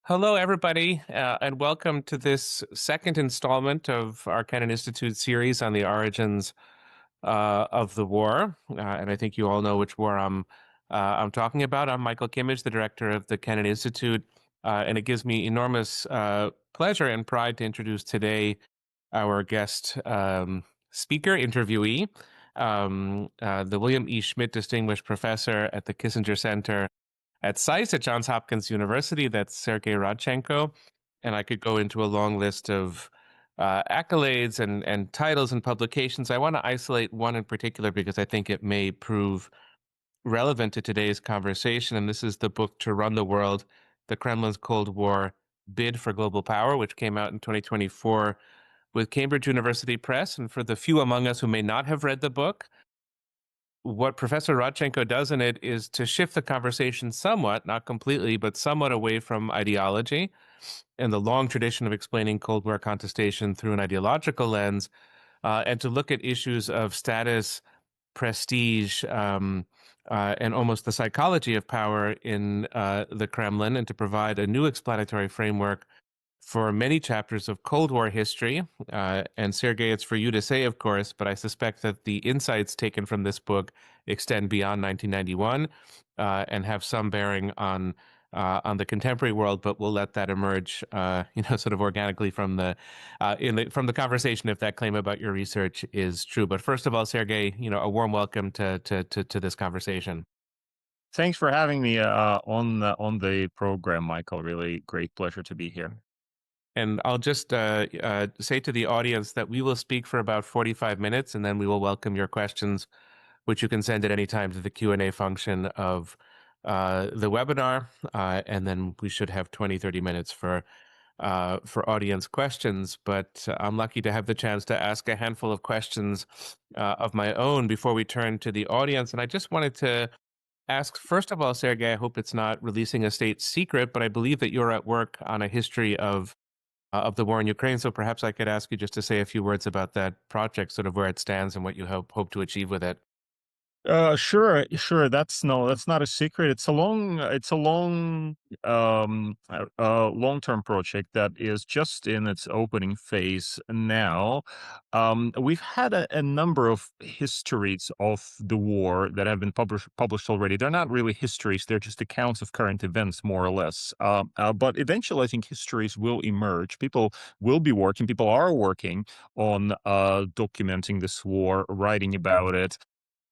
Hello, everybody, and welcome to this second installment of our Kennan Institute series on the origins of the war. And I think you all know which war I'm talking about. I'm Michael Kimmage, the director of the Kennan Institute, and it gives me enormous pleasure and pride to introduce today our guest speaker, interviewee, the William E. Schmidt Distinguished Professor at the Kissinger Center at SAIS at Johns Hopkins University. That's Sergei Radchenko. And I could go into a long list of accolades and titles and publications. I want to isolate one in particular because I think it may prove relevant to today's conversation. And this is the book To Run the World, The Kremlin's Cold War Bid for Global Power, which came out in 2024 with Cambridge University Press. And for the few among us who may not have read the book, what Professor Radchenko does in it is to shift the conversation somewhat, not completely, but somewhat away from ideology and the long tradition of explaining Cold War contestation through an ideological lens, and to look at issues of status, prestige, and almost the psychology of power in the Kremlin, and to provide a new explanatory framework for many chapters of Cold War history. And Sergei, it's for you to say, of course, but I suspect that the insights taken from this book extend beyond 1991 and have some bearing on the contemporary world. But we'll let that emerge, sort of organically from from the conversation, if that claim about your research is true. But first of all, Sergei, a warm welcome to this conversation. Thanks for having me on the program, Michael. Really great pleasure to be here. And I'll just say to the audience that we will speak for about 45 minutes, and then we will welcome your questions, which you can send at any time to the Q&A function of the webinar. And then we should have 20, 30 minutes for audience questions. But I'm lucky to have the chance to ask a handful of questions of my own before we turn to the audience. And I just wanted to ask, first of all, Sergey, I hope it's not releasing a state secret, but I believe that you're at work on a history of the war in Ukraine. So perhaps I could ask you just to say a few words about that project, sort of where it stands and what you hope to achieve with it. Sure. That's not a secret. It's a long-term project that is just in its opening phase now. We've had a number of histories of the war that have been published already. They're not really histories; they're just accounts of current events, more or less. But eventually, I think histories will emerge. People are working on documenting this war, writing about it.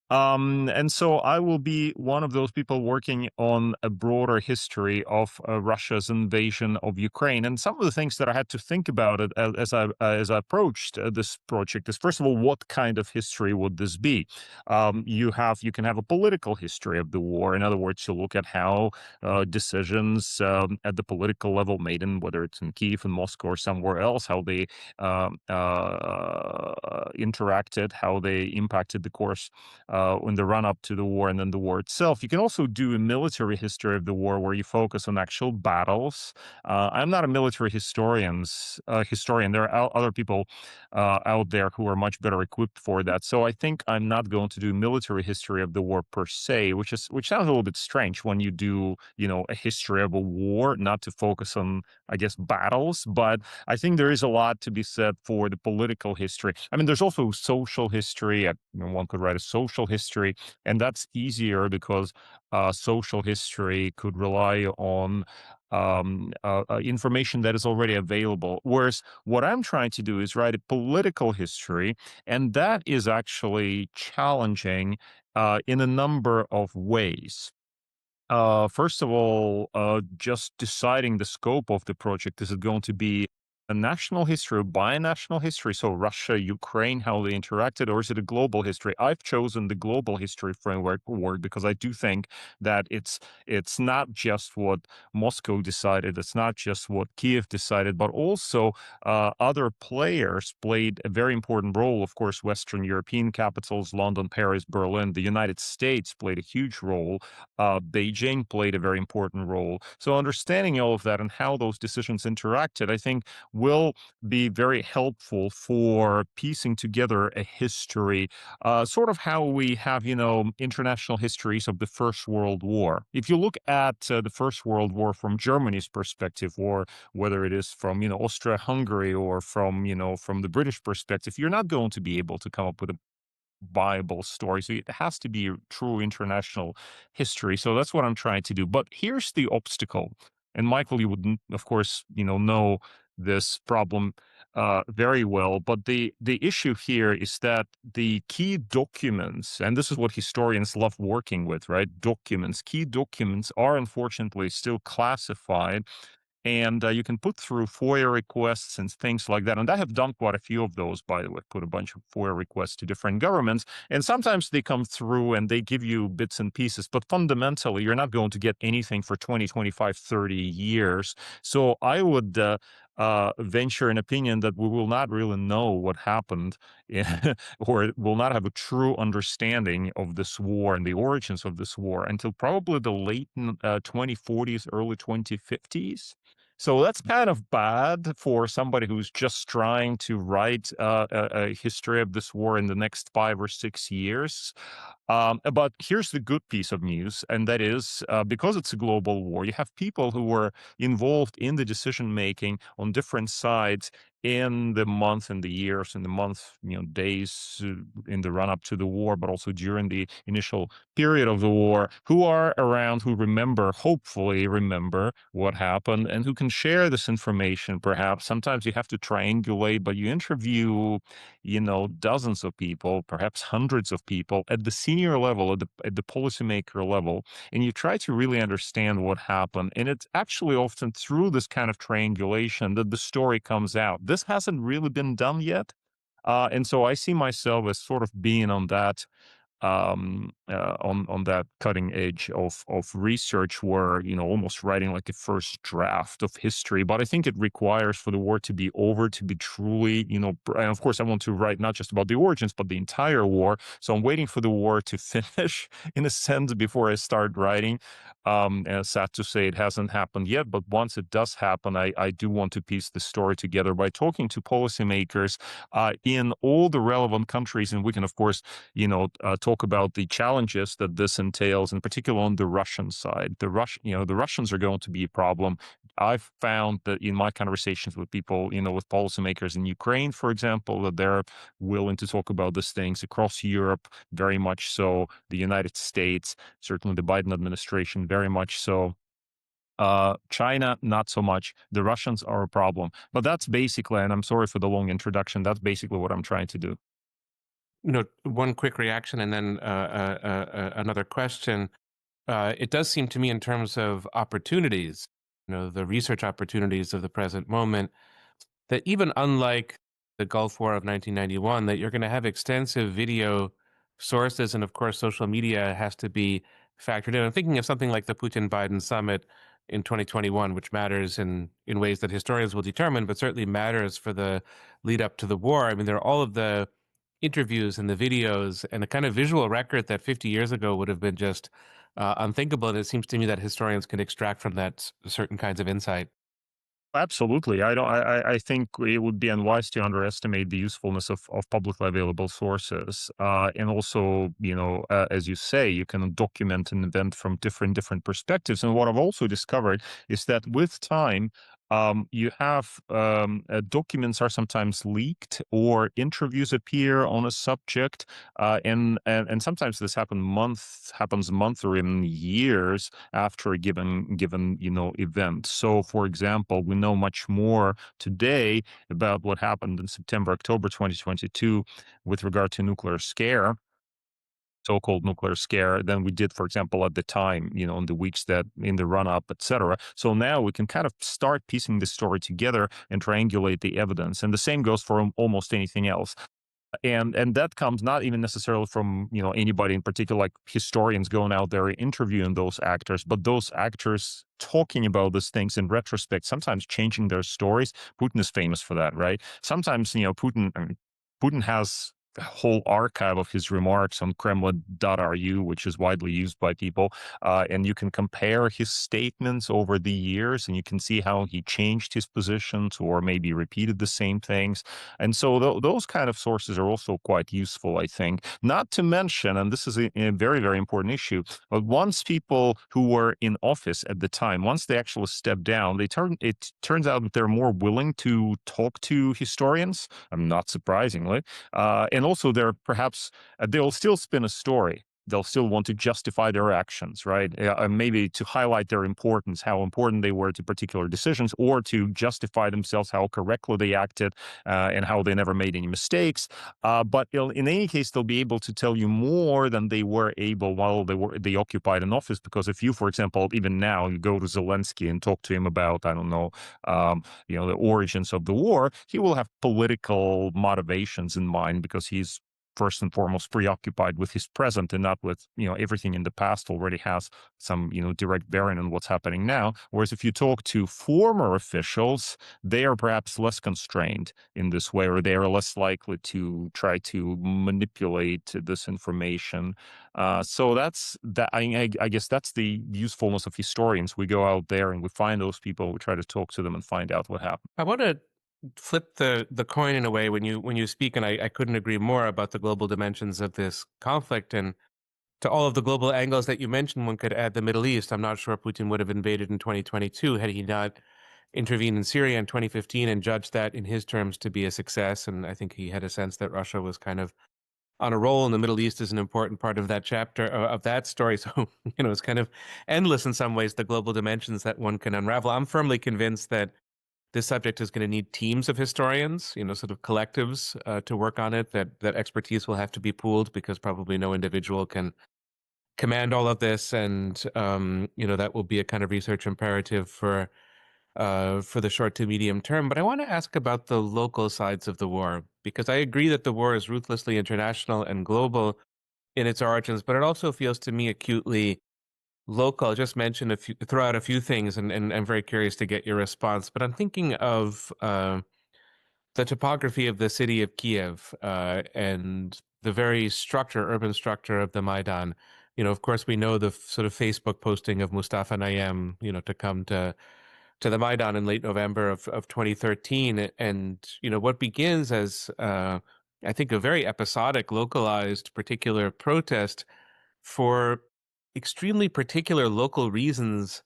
And so I will be one of those people working on a broader history of Russia's invasion of Ukraine. And some of the things that I had to think about it as I approached this project is, first of all, what kind of history would this be? You can have a political history of the war. In other words, you look at how decisions at the political level made in, whether it's in Kiev and Moscow or somewhere else, how they interacted, how they impacted the course in the run up to the war and then the war itself. You can also do a military history of the war where you focus on actual battles. I'm not a military historian. There are other people out there who are much better equipped for that. So I think I'm not going to do military history of the war per se, which sounds a little bit strange when you do, a history of a war, not to focus on, I guess, battles. But I think there is a lot to be said for the political history. I mean, there's also social history. One could write a social history, and that's easier because social history could rely on information that is already available. Whereas what I'm trying to do is write a political history, and that is actually challenging in a number of ways. First of all, just deciding the scope of the project. Is it going to be a national history or binational history? So Russia, Ukraine, how they interacted, or is it a global history? I've chosen the global history framework because I do think that it's not just what Moscow decided, it's not just what Kiev decided, but also other players played a very important role. Of course, Western European capitals, London, Paris, Berlin, the United States played a huge role. Beijing played a very important role. So understanding all of that and how those decisions interacted, I think will be very helpful for piecing together a history, sort of how we have, international histories of the First World War. If you look at the First World War from Germany's perspective, or whether it is from, Austria-Hungary, or from, from the British perspective, you're not going to be able to come up with a Bible story. So it has to be a true international history. So that's what I'm trying to do. But here's the obstacle. And Michael, you would, of course, know this problem very well. But the issue here is that the key documents, and this is what historians love working with, right? Documents, key documents are unfortunately still classified, and you can put through FOIA requests and things like that. And I have done quite a few of those, by the way, put a bunch of FOIA requests to different governments. And sometimes they come through and they give you bits and pieces, but fundamentally, you're not going to get anything for 20, 25, 30 years. So I would venture an opinion that we will not really know what happened or will not have a true understanding of this war and the origins of this war until probably the late 2040s, early 2050s. So that's kind of bad for somebody who's just trying to write a history of this war in the next 5 or 6 years. But here's the good piece of news, and that is because it's a global war, you have people who were involved in the decision making on different sides in the month and the years and the month, days in the run up to the war, but also during the initial period of the war, who are around, who remember, hopefully remember what happened, and who can share this information. Perhaps sometimes you have to triangulate, but you interview, dozens of people, perhaps hundreds of people at the senior level, at the policymaker level, and you try to really understand what happened. And it's actually often through this kind of triangulation that the story comes out. This hasn't really been done yet. And so I see myself as sort of being on that on that cutting edge of research, where almost writing like a first draft of history. But I think it requires for the war to be over, to be truly, and of course I want to write not just about the origins but the entire war. So I'm waiting for the war to finish in a sense before I start writing. And sad to say it hasn't happened yet, but once it does happen, I do want to piece the story together by talking to policymakers in all the relevant countries. And we can of course talk about the challenges that this entails, in particular on the Russian side. The Russians are going to be a problem. I've found that in my conversations with people, with policymakers in Ukraine, for example, that they're willing to talk about these things across Europe, very much so. The United States, certainly the Biden administration, very much so. China, not so much. The Russians are a problem. But that's basically, and I'm sorry for the long introduction, that's basically what I'm trying to do. One quick reaction and then another question. It does seem to me, in terms of opportunities, the research opportunities of the present moment, that even unlike the Gulf War of 1991, that you're going to have extensive video sources, and of course, social media has to be factored in. I'm thinking of something like the Putin-Biden summit in 2021, which matters in ways that historians will determine, but certainly matters for the lead up to the war. I mean, there are all of the interviews and the videos and the kind of visual record that 50 years ago would have been just unthinkable. And it seems to me that historians can extract from that certain kinds of insight. Absolutely. I don't. I think it would be unwise to underestimate the usefulness of publicly available sources. And also, as you say, you can document an event from different perspectives. And what I've also discovered is that with time, you have documents are sometimes leaked, or interviews appear on a subject, and sometimes this happens months or even years after a given event. So, for example, we know much more today about what happened in September, October 2022 with regard to nuclear scare, so-called nuclear scare, than we did, for example, at the time, in the weeks that in the run-up, etc. So now we can kind of start piecing the story together and triangulate the evidence. And the same goes for almost anything else. And that comes not even necessarily from anybody in particular, like historians going out there interviewing those actors, but those actors talking about these things in retrospect, sometimes changing their stories. Putin is famous for that, right? Sometimes Putin has whole archive of his remarks on Kremlin.ru, which is widely used by people. And you can compare his statements over the years, and you can see how he changed his positions or maybe repeated the same things. And so those kind of sources are also quite useful, I think. Not to mention, and this is a very, very important issue, but once people who were in office at the time, once they actually step down, it turns out that they're more willing to talk to historians, not surprisingly, and also they'll still spin a story. They'll still want to justify their actions, right? Maybe to highlight their importance, how important they were to particular decisions, or to justify themselves how correctly they acted, and how they never made any mistakes. But in any case, they'll be able to tell you more than they were able while they occupied an office. Because if you, for example, even now you go to Zelensky and talk to him about, I don't know, the origins of the war, he will have political motivations in mind because he's first and foremost preoccupied with his present and not with everything in the past already has some direct bearing on what's happening now. Whereas if you talk to former officials, they are perhaps less constrained in this way, or they are less likely to try to manipulate this information. So that's that. I guess that's the usefulness of historians. We go out there and we find those people, we try to talk to them and find out what happened. I want to flip the coin in a way when you speak, and I couldn't agree more about the global dimensions of this conflict. And to all of the global angles that you mentioned, one could add the Middle East. I'm not sure Putin would have invaded in 2022 had he not intervened in Syria in 2015 and judged that in his terms to be a success. And I think he had a sense that Russia was kind of on a roll, and the Middle East is an important part of that chapter of that story. So, it's kind of endless in some ways, the global dimensions that one can unravel. I'm firmly convinced that this subject is going to need teams of historians, sort of collectives to work on it. That expertise will have to be pooled because probably no individual can command all of this, and that will be a kind of research imperative for the short to medium term. But I want to ask about the local sides of the war, because I agree that the war is ruthlessly international and global in its origins, but it also feels to me acutely local. I'll just mention throw out a few things, and I'm very curious to get your response. But I'm thinking of the topography of the city of Kiev and the very urban structure of the Maidan. Of course, we know the sort of Facebook posting of Mustafa Nayem, to come to the Maidan in late November of 2013. And, what begins as, I think, a very episodic, localized, particular protest for extremely particular local reasons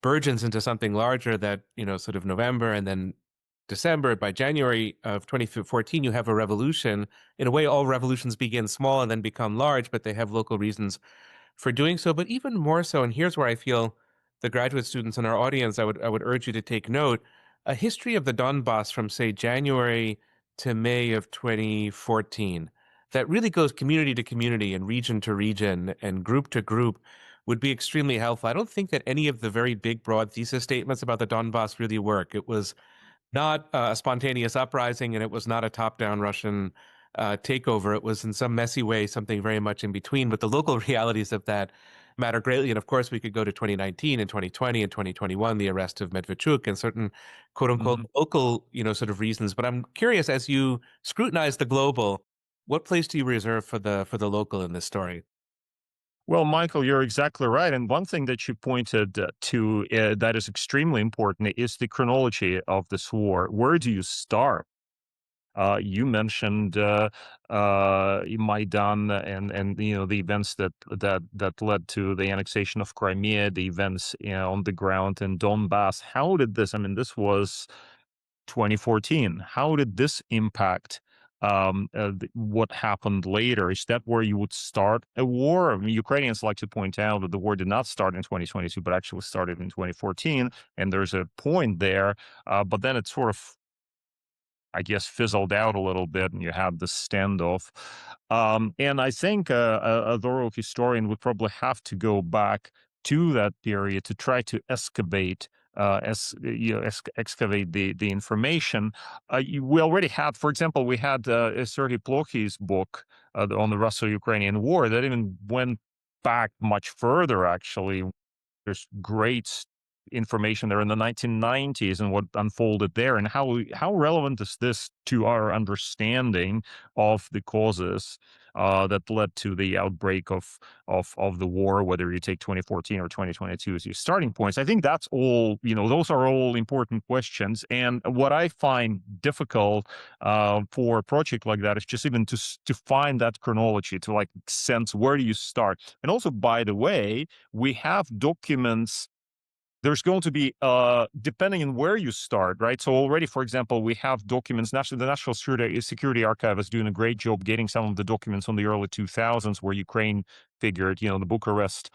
burgeons into something larger that, sort of November and then December. By January of 2014, you have a revolution. In a way, all revolutions begin small and then become large, but they have local reasons for doing so. But even more so, and here's where I feel the graduate students in our audience, I would urge you to take note, a history of the Donbass from, say, January to May of 2014 that really goes community to community and region to region and group to group would be extremely helpful. I don't think that any of the very big, broad thesis statements about the Donbass really work. It was not a spontaneous uprising, and it was not a top-down Russian takeover. It was in some messy way something very much in between. But the local realities of that matter greatly. And of course, we could go to 2019 and 2020 and 2021, the arrest of Medvedchuk, and certain quote-unquote local, sort of reasons. But I'm curious, as you scrutinize the global, what place do you reserve for the local in this story? Well, Michael, you're exactly right. And one thing that you pointed to that is extremely important is the chronology of this war. Where do you start? You mentioned Maidan and the events that led to the annexation of Crimea, the events on the ground in Donbass. How did this? I mean, this was 2014. How did this impact what happened later? Is that where you would start a war? I mean, Ukrainians like to point out that the war did not start in 2022, but actually started in 2014, and there's a point there. But then it sort of, I guess, fizzled out a little bit, and you had the standoff. And I think a thorough historian would probably have to go back to that period to try to excavate excavate the information. We already had, for example, we had Sergei Plokhy's book on the Russo-Ukrainian War that even went back much further. Actually, there's great information there in the 1990s and what unfolded there, and how relevant is this to our understanding of the causes that led to the outbreak of the war, whether you take 2014 or 2022 as your starting points. I think that's all, those are all important questions. And what I find difficult for a project like that is just even to find that chronology, to like sense where do you start. And also, by the way, we have documents. There's going to be, depending on where you start, right? So already, for example, we have documents. The National Security Archive is doing a great job getting some of the documents on the early 2000s where Ukraine figured, the Bucharest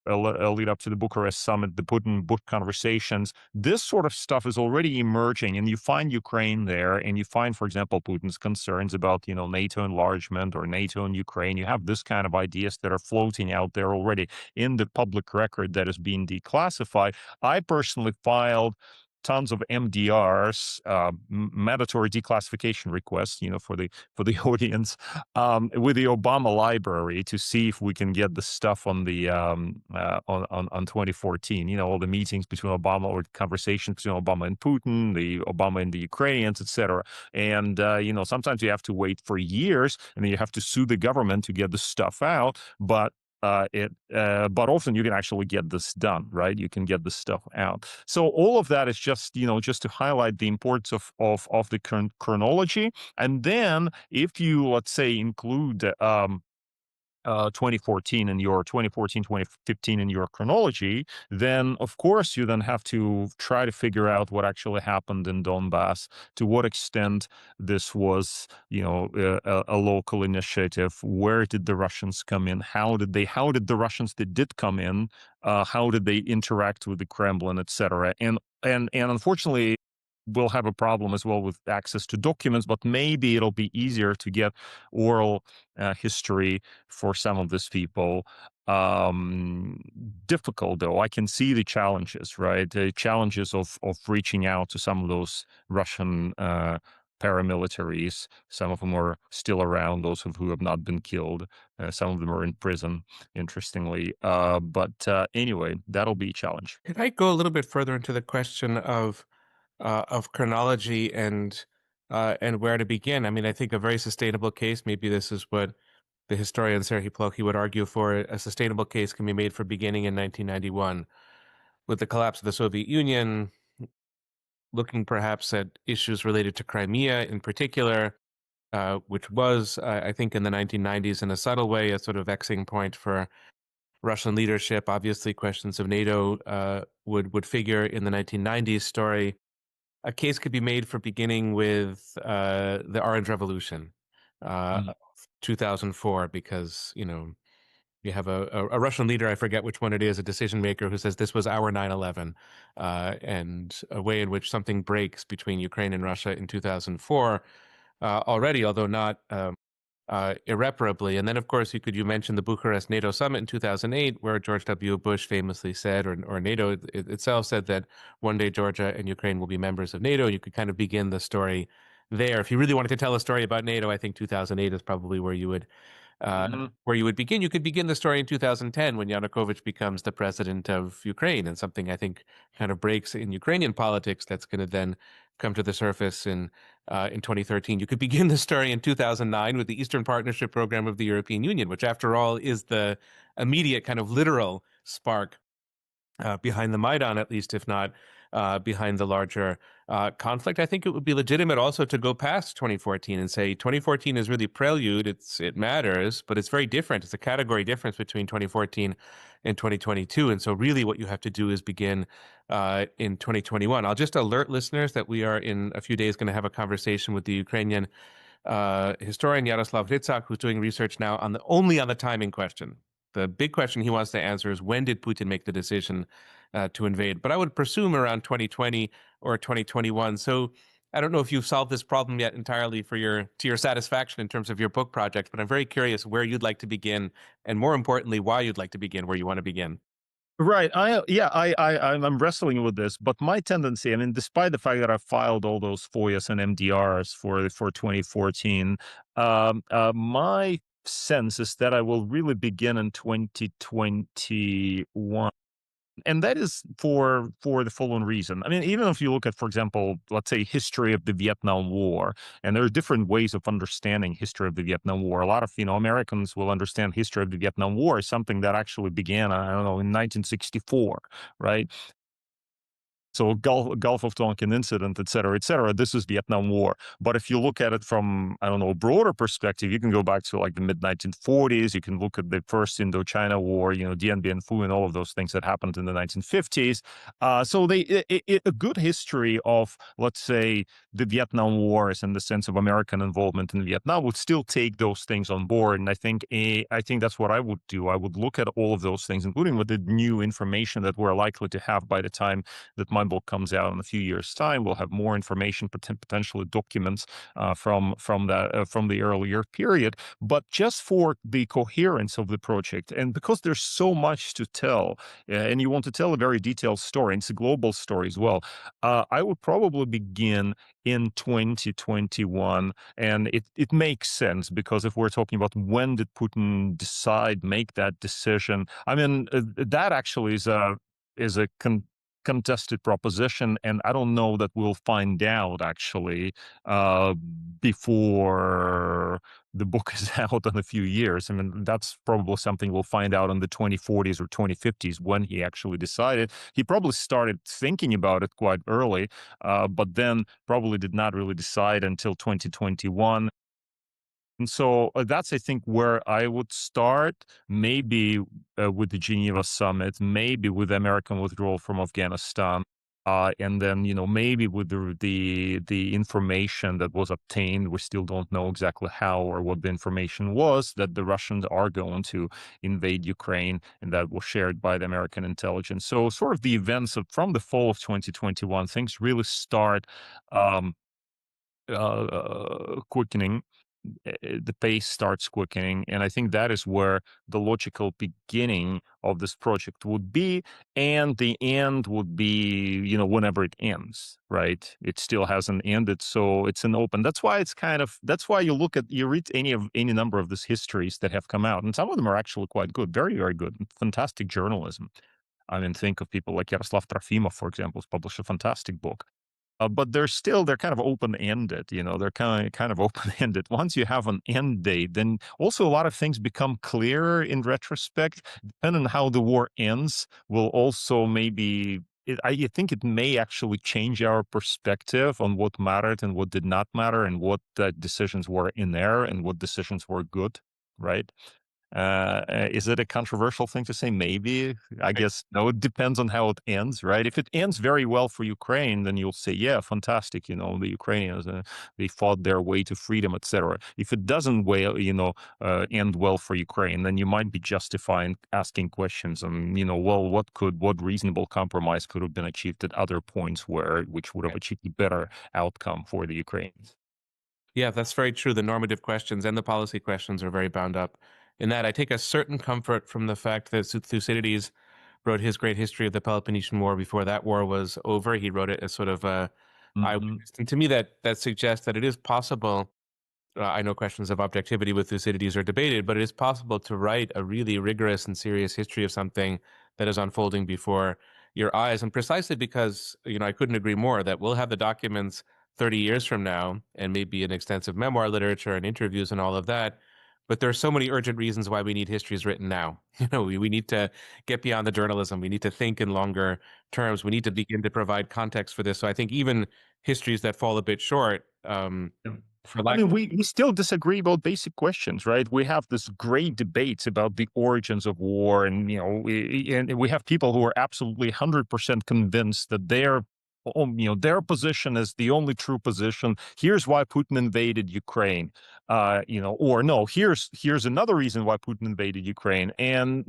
lead up to the Bucharest summit, the Putin-Bush conversations. This sort of stuff is already emerging, and you find Ukraine there, and you find, for example, Putin's concerns about, NATO enlargement or NATO and Ukraine. You have this kind of ideas that are floating out there already in the public record that is being declassified. I personally filed tons of MDRs, mandatory declassification requests, for the audience, with the Obama library to see if we can get the stuff on the on 2014. All the meetings between Obama or conversations between Obama and Putin, the Obama and the Ukrainians, etc. And sometimes you have to wait for years, and then you have to sue the government to get the stuff out. But often you can actually get this done, right? You can get this stuff out. So all of that is just to highlight the importance of the current chronology. And then if you, let's say, include 2014 in your 2014, 2015 in your chronology, then of course you then have to try to figure out what actually happened in Donbass, to what extent this was, a local initiative. Where did the Russians come in? How did the Russians that did come in, how did they interact with the Kremlin, etc. And unfortunately, we'll have a problem as well with access to documents, but maybe it'll be easier to get oral history for some of these people. Um, Difficult though. I can see the challenges, right? The challenges of reaching out to some of those Russian paramilitaries. Some of them are still around, those who have not been killed. Some of them are in prison, interestingly. But anyway, that'll be a challenge. Could I go a little bit further into the question of chronology and where to begin? I mean, I think a very sustainable case, maybe this is what the historian Serhii Plokhy would argue for, a sustainable case can be made for beginning in 1991 with the collapse of the Soviet Union, looking perhaps at issues related to Crimea in particular, which was, I think, in the 1990s in a subtle way, a sort of vexing point for Russian leadership. Obviously, questions of NATO would figure in the 1990s story. A case could be made for beginning with the Orange Revolution, Mm. of 2004, because you have a Russian leader, I forget which one it is, a decision maker who says this was our 9/11, and a way in which something breaks between Ukraine and Russia in 2004 already, although not irreparably. And then, of course, you mentioned the Bucharest NATO summit in 2008, where George W. Bush famously said, or NATO itself said, that one day Georgia and Ukraine will be members of NATO. You could kind of begin the story there. If you really wanted to tell a story about NATO, I think 2008 is probably where you would begin. You could begin the story in 2010 when Yanukovych becomes the president of Ukraine, and something I think kind of breaks in Ukrainian politics that's going to then come to the surface in 2013. You could begin the story in 2009 with the Eastern Partnership Program of the European Union, which, after all, is the immediate kind of literal spark behind the Maidan, at least, if not behind the larger conflict. I think it would be legitimate also to go past 2014 and say 2014 is really prelude. It matters, but it's very different. It's a category difference between 2014 and 2022. And so really what you have to do is begin in 2021. I'll just alert listeners that we are in a few days going to have a conversation with the Ukrainian historian Yaroslav Hritsak, who's doing research now only on the timing question. The big question he wants to answer is, when did Putin make the decision to invade? But I would presume around 2020 or 2021. So I don't know if you've solved this problem yet entirely to your satisfaction in terms of your book project, but I'm very curious where you'd like to begin, and more importantly, why you'd like to begin, where you want to begin. Right. I'm wrestling with this, but my tendency, I mean, despite the fact that I filed all those FOIAs and MDRs for 2014, my sense is that I will really begin in 2021 And that is for the following reason. I mean, even if you look at, for example, let's say history of the Vietnam War, and there are different ways of understanding history of the Vietnam War. A lot of Americans will understand history of the Vietnam War as something that actually began, I don't know, in 1964, right? So Gulf of Tonkin incident, et cetera, et cetera. This is Vietnam War. But if you look at it from, I don't know, a broader perspective, you can go back to like the mid 1940s. You can look at the first Indochina War, Dien Bien Phu, and all of those things that happened in the 1950s. So a good history of, let's say, the Vietnam Wars and the sense of American involvement in Vietnam would still take those things on board. And I think that's what I would do. I would look at all of those things, including with the new information that we're likely to have by the time that my book comes out in a few years' time. We'll have more information, potentially documents from the earlier period. But just for the coherence of the project, and because there's so much to tell, and you want to tell a very detailed story, and it's a global story as well, I would probably begin in 2021. And it makes sense because if we're talking about when did Putin make that decision, I mean, that actually is a contested proposition, and I don't know that we'll find out actually uh, before the book is out in a few years. I mean, that's probably something we'll find out in the 2040s or 2050s when he actually decided. He probably started thinking about it quite early, but then probably did not really decide until 2021. And so that's, I think, where I would start, maybe with the Geneva summit, maybe with the American withdrawal from Afghanistan, and then maybe with the information that was obtained. We still don't know exactly how or what the information was that the Russians are going to invade Ukraine, and that was shared by the American intelligence. So, sort of the events from the fall of 2021, things really start um, quickening. The pace starts quickening, and I think that is where the logical beginning of this project would be, and the end would be, whenever it ends, right? It still hasn't ended, so it's an open. That's why you read any number of these histories that have come out, and some of them are actually quite good, very, very good, fantastic journalism. I mean, think of people like Yaroslav Trofimov, for example, who's published a fantastic book. But they're kind of open ended, they're kind of open ended. Once you have an end date, then also a lot of things become clearer in retrospect. Depending on how the war ends, will also maybe. I think it may actually change our perspective on what mattered and what did not matter, and what decisions were in error and what decisions were good, right? Is it a controversial thing to say? Maybe. I guess no. It depends on how it ends, right? If it ends very well for Ukraine, then you'll say, "Yeah, fantastic." The Ukrainians they fought their way to freedom, etc. If it doesn't end well for Ukraine, then you might be justifying asking questions, and well, what reasonable compromise could have been achieved at other points which would have Right. achieved a better outcome for the Ukrainians. Yeah, that's very true. The normative questions and the policy questions are very bound up. In that, I take a certain comfort from the fact that Thucydides wrote his great history of the Peloponnesian War before that war was over. He wrote it as sort of a Hmm. eyewitness, and to me, that suggests that it is possible. I know questions of objectivity with Thucydides are debated, but it is possible to write a really rigorous and serious history of something that is unfolding before your eyes. And precisely because, I couldn't agree more that we'll have the documents 30 years from now and maybe an extensive memoir literature and interviews and all of that. But there are so many urgent reasons why we need histories written now. We need to get beyond the journalism. We need to think in longer terms. We need to begin to provide context for this. So I think even histories that fall a bit short, Yeah. for I lack mean, we still disagree about basic questions, right? We have this great debates about the origins of war, and we have people who are absolutely 100% convinced that their position is the only true position. Here's why Putin invaded Ukraine, or no, here's another reason why Putin invaded Ukraine, and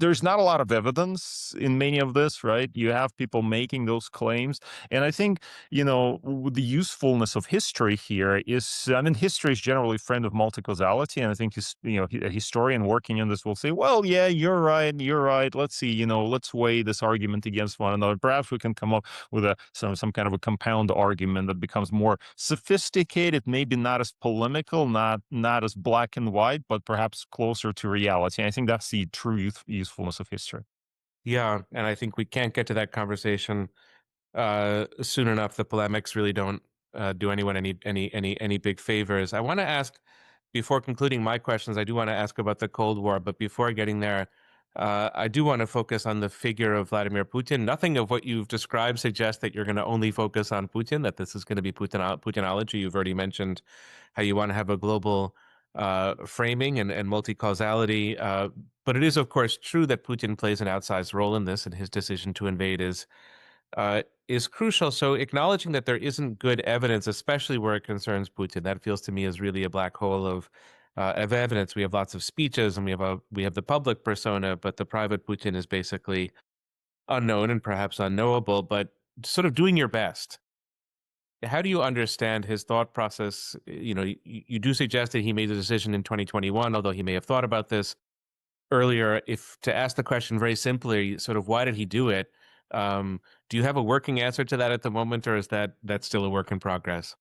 there's not a lot of evidence in many of this, right? You have people making those claims, and I think the usefulness of history here is, I mean, history is generally a friend of multi-causality. And I think a historian working in this will say, well, yeah, you're right. You're right. Let's see, let's weigh this argument against one another. Perhaps we can come up with some kind of a compound argument that becomes more sophisticated, maybe not as polemical, not as black and white, but perhaps closer to reality. I think that's the true usefulness of history. Yeah, and I think we can't get to that conversation soon enough. The polemics really don't do anyone any big favors. I want to ask before concluding my questions. I do want to ask about the Cold War, but before getting there, I do want to focus on the figure of Vladimir Putin. Nothing of what you've described suggests that you're going to only focus on Putin. That this is going to be Putinology. You've already mentioned how you want to have a global framing and multi causality. But it is, of course, true that Putin plays an outsized role in this, and his decision to invade is crucial. So acknowledging that there isn't good evidence, especially where it concerns Putin, that feels to me is really a black hole of evidence. We have lots of speeches, and we have the public persona, but the private Putin is basically unknown and perhaps unknowable. But sort of doing your best. How do you understand his thought process? You do suggest that he made the decision in 2021, although he may have thought about this earlier. If to ask the question very simply, sort of why did he do it? Do you have a working answer to that at the moment, or is that still a work in progress?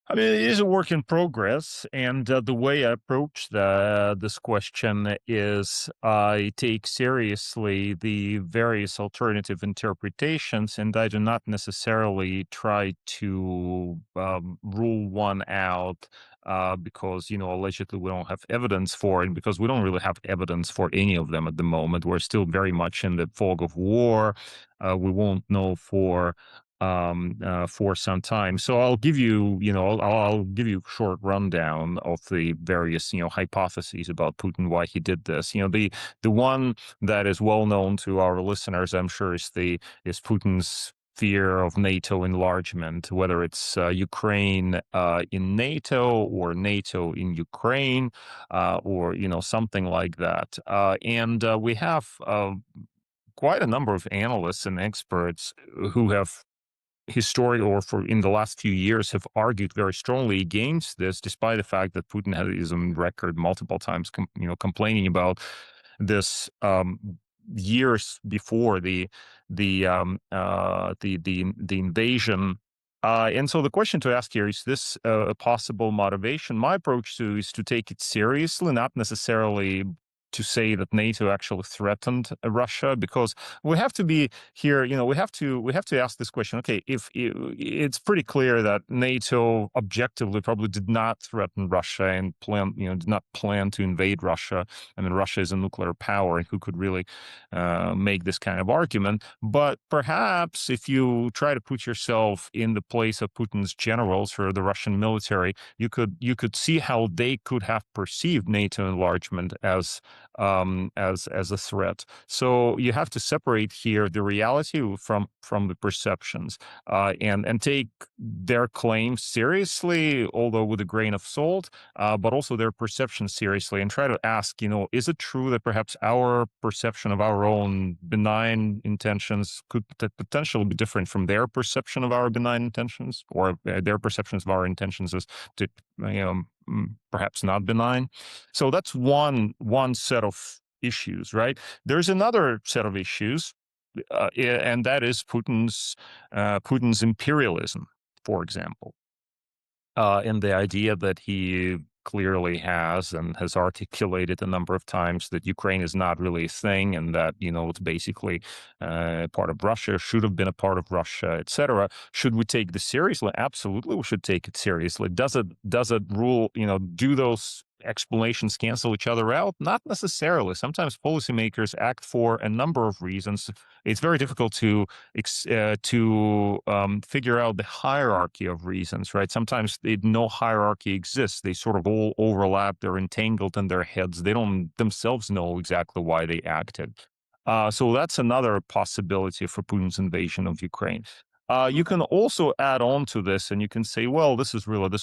I mean, it is a work in progress, and the way I approach this question is I take seriously the various alternative interpretations, and I do not necessarily try to rule one out because allegedly we don't have evidence for it, because we don't really have evidence for any of them at the moment. We're still very much in the fog of war. We won't know for some time. So I'll give you, I'll give you a short rundown of the various, hypotheses about Putin, why he did this. The one that is well known to our listeners, I'm sure, is Putin's fear of NATO enlargement, whether it's Ukraine in NATO or NATO in Ukraine, or something like that. And we have quite a number of analysts and experts who have history or for in the last few years have argued very strongly against this, despite the fact that Putin is on record multiple times, complaining about this years before the invasion. And so the question to ask here is this a possible motivation? My approach to is to take it seriously, not necessarily to say that NATO actually threatened Russia, because we have to be here. We have to ask this question. Okay, if it's pretty clear that NATO objectively probably did not threaten Russia and did not plan to invade Russia. I mean, Russia is a nuclear power, and who could really make this kind of argument? But perhaps if you try to put yourself in the place of Putin's generals or the Russian military, you could see how they could have perceived NATO enlargement as a threat. So you have to separate here the reality from the perceptions, and take their claims seriously, although with a grain of salt, but also their perception seriously, and try to ask, is it true that perhaps our perception of our own benign intentions could potentially be different from their perception of our benign intentions, or their perceptions of our intentions as to, perhaps not benign? So that's one set of issues, right? There's another set of issues, and that is Putin's imperialism, for example, and the idea that he clearly has and has articulated a number of times that Ukraine is not really a thing, and that it's basically part of Russia, should have been a part of Russia, etc. Should we take this seriously? Absolutely, we should take it seriously. Does it rule? Do those explanations cancel each other out? Not necessarily. Sometimes policymakers act for a number of reasons. It's very difficult to figure out the hierarchy of reasons, right? Sometimes no hierarchy exists. They sort of all overlap. They're entangled in their heads. They don't themselves know exactly why they acted. So that's another possibility for Putin's invasion of Ukraine. You can also add on to this, and you can say, well, this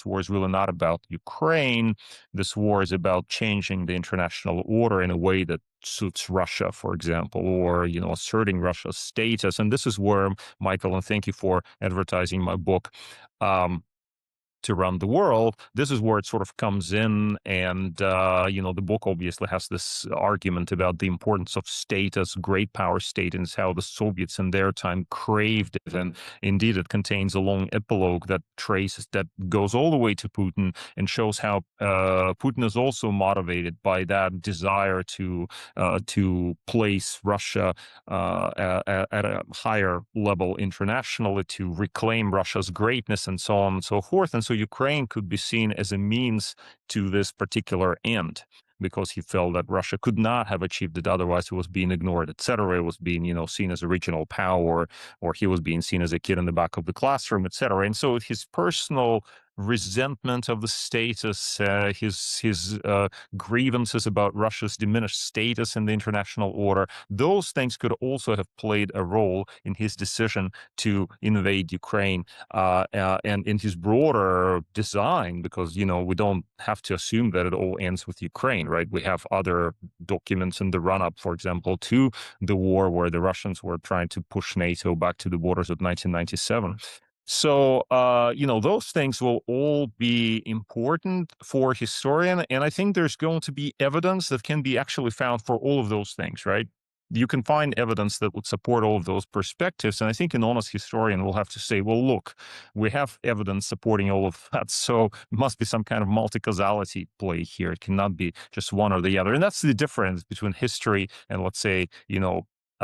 war is really not about Ukraine. This war is about changing the international order in a way that suits Russia, for example, or asserting Russia's status. And this is where, Michael, and thank you for advertising my book. Um, to run the world. This is where it sort of comes in, and the book obviously has this argument about the importance of state as great power state, and how the Soviets in their time craved it. And indeed, it contains a long epilogue that goes all the way to Putin, and shows how Putin is also motivated by that desire to place Russia at a higher level internationally, to reclaim Russia's greatness, and so on and so forth. And so Ukraine could be seen as a means to this particular end, because he felt that Russia could not have achieved it otherwise. It was being ignored, etc. It was being, seen as a regional power, or he was being seen as a kid in the back of the classroom, etc. And so his personal resentment of the status, his grievances about Russia's diminished status in the international order, those things could also have played a role in his decision to invade Ukraine, and in his broader design, because we don't have to assume that it all ends with Ukraine, right? We have other documents in the run-up, for example, to the war, where the Russians were trying to push NATO back to the borders of 1997. So, those things will all be important for a historian. And I think there's going to be evidence that can be actually found for all of those things, right? You can find evidence that would support all of those perspectives. And I think an honest historian will have to say, well, look, we have evidence supporting all of that. So it must be some kind of multi-causality play here. It cannot be just one or the other. And that's the difference between history and, let's say,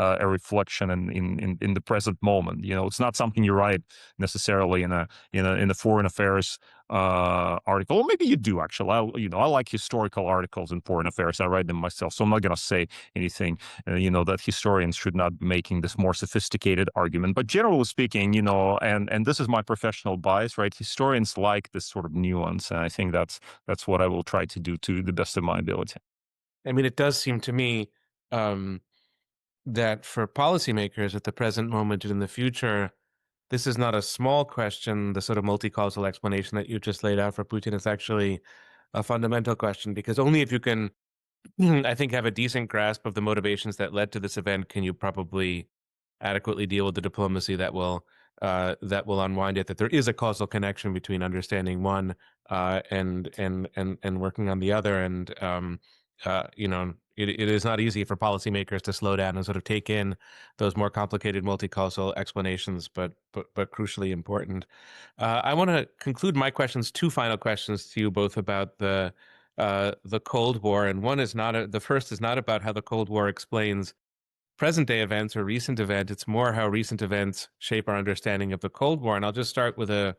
a reflection in the present moment. It's not something you write necessarily in a foreign affairs article. Or maybe you do, actually. I like historical articles in foreign affairs. I write them myself, so I'm not going to say anything that historians should not be making this more sophisticated argument. But generally speaking, and this is my professional bias, right? Historians like this sort of nuance, and I think that's what I will try to do to the best of my ability. I mean, it does seem to me that for policymakers at the present moment and in the future, this is not a small question. The sort of multi-causal explanation that you just laid out for Putin is actually a fundamental question, because only if you can, I think, have a decent grasp of the motivations that led to this event, can you probably adequately deal with the diplomacy that will unwind it. That there is a causal connection between understanding one and working on the other, and it is not easy for policymakers to slow down and sort of take in those more complicated multi-causal explanations, but crucially important. I want to conclude my questions. Two final questions to you both about the Cold War, and one is not the first is not about how the Cold War explains present day events or recent event. It's more how recent events shape our understanding of the Cold War. And I'll just start with a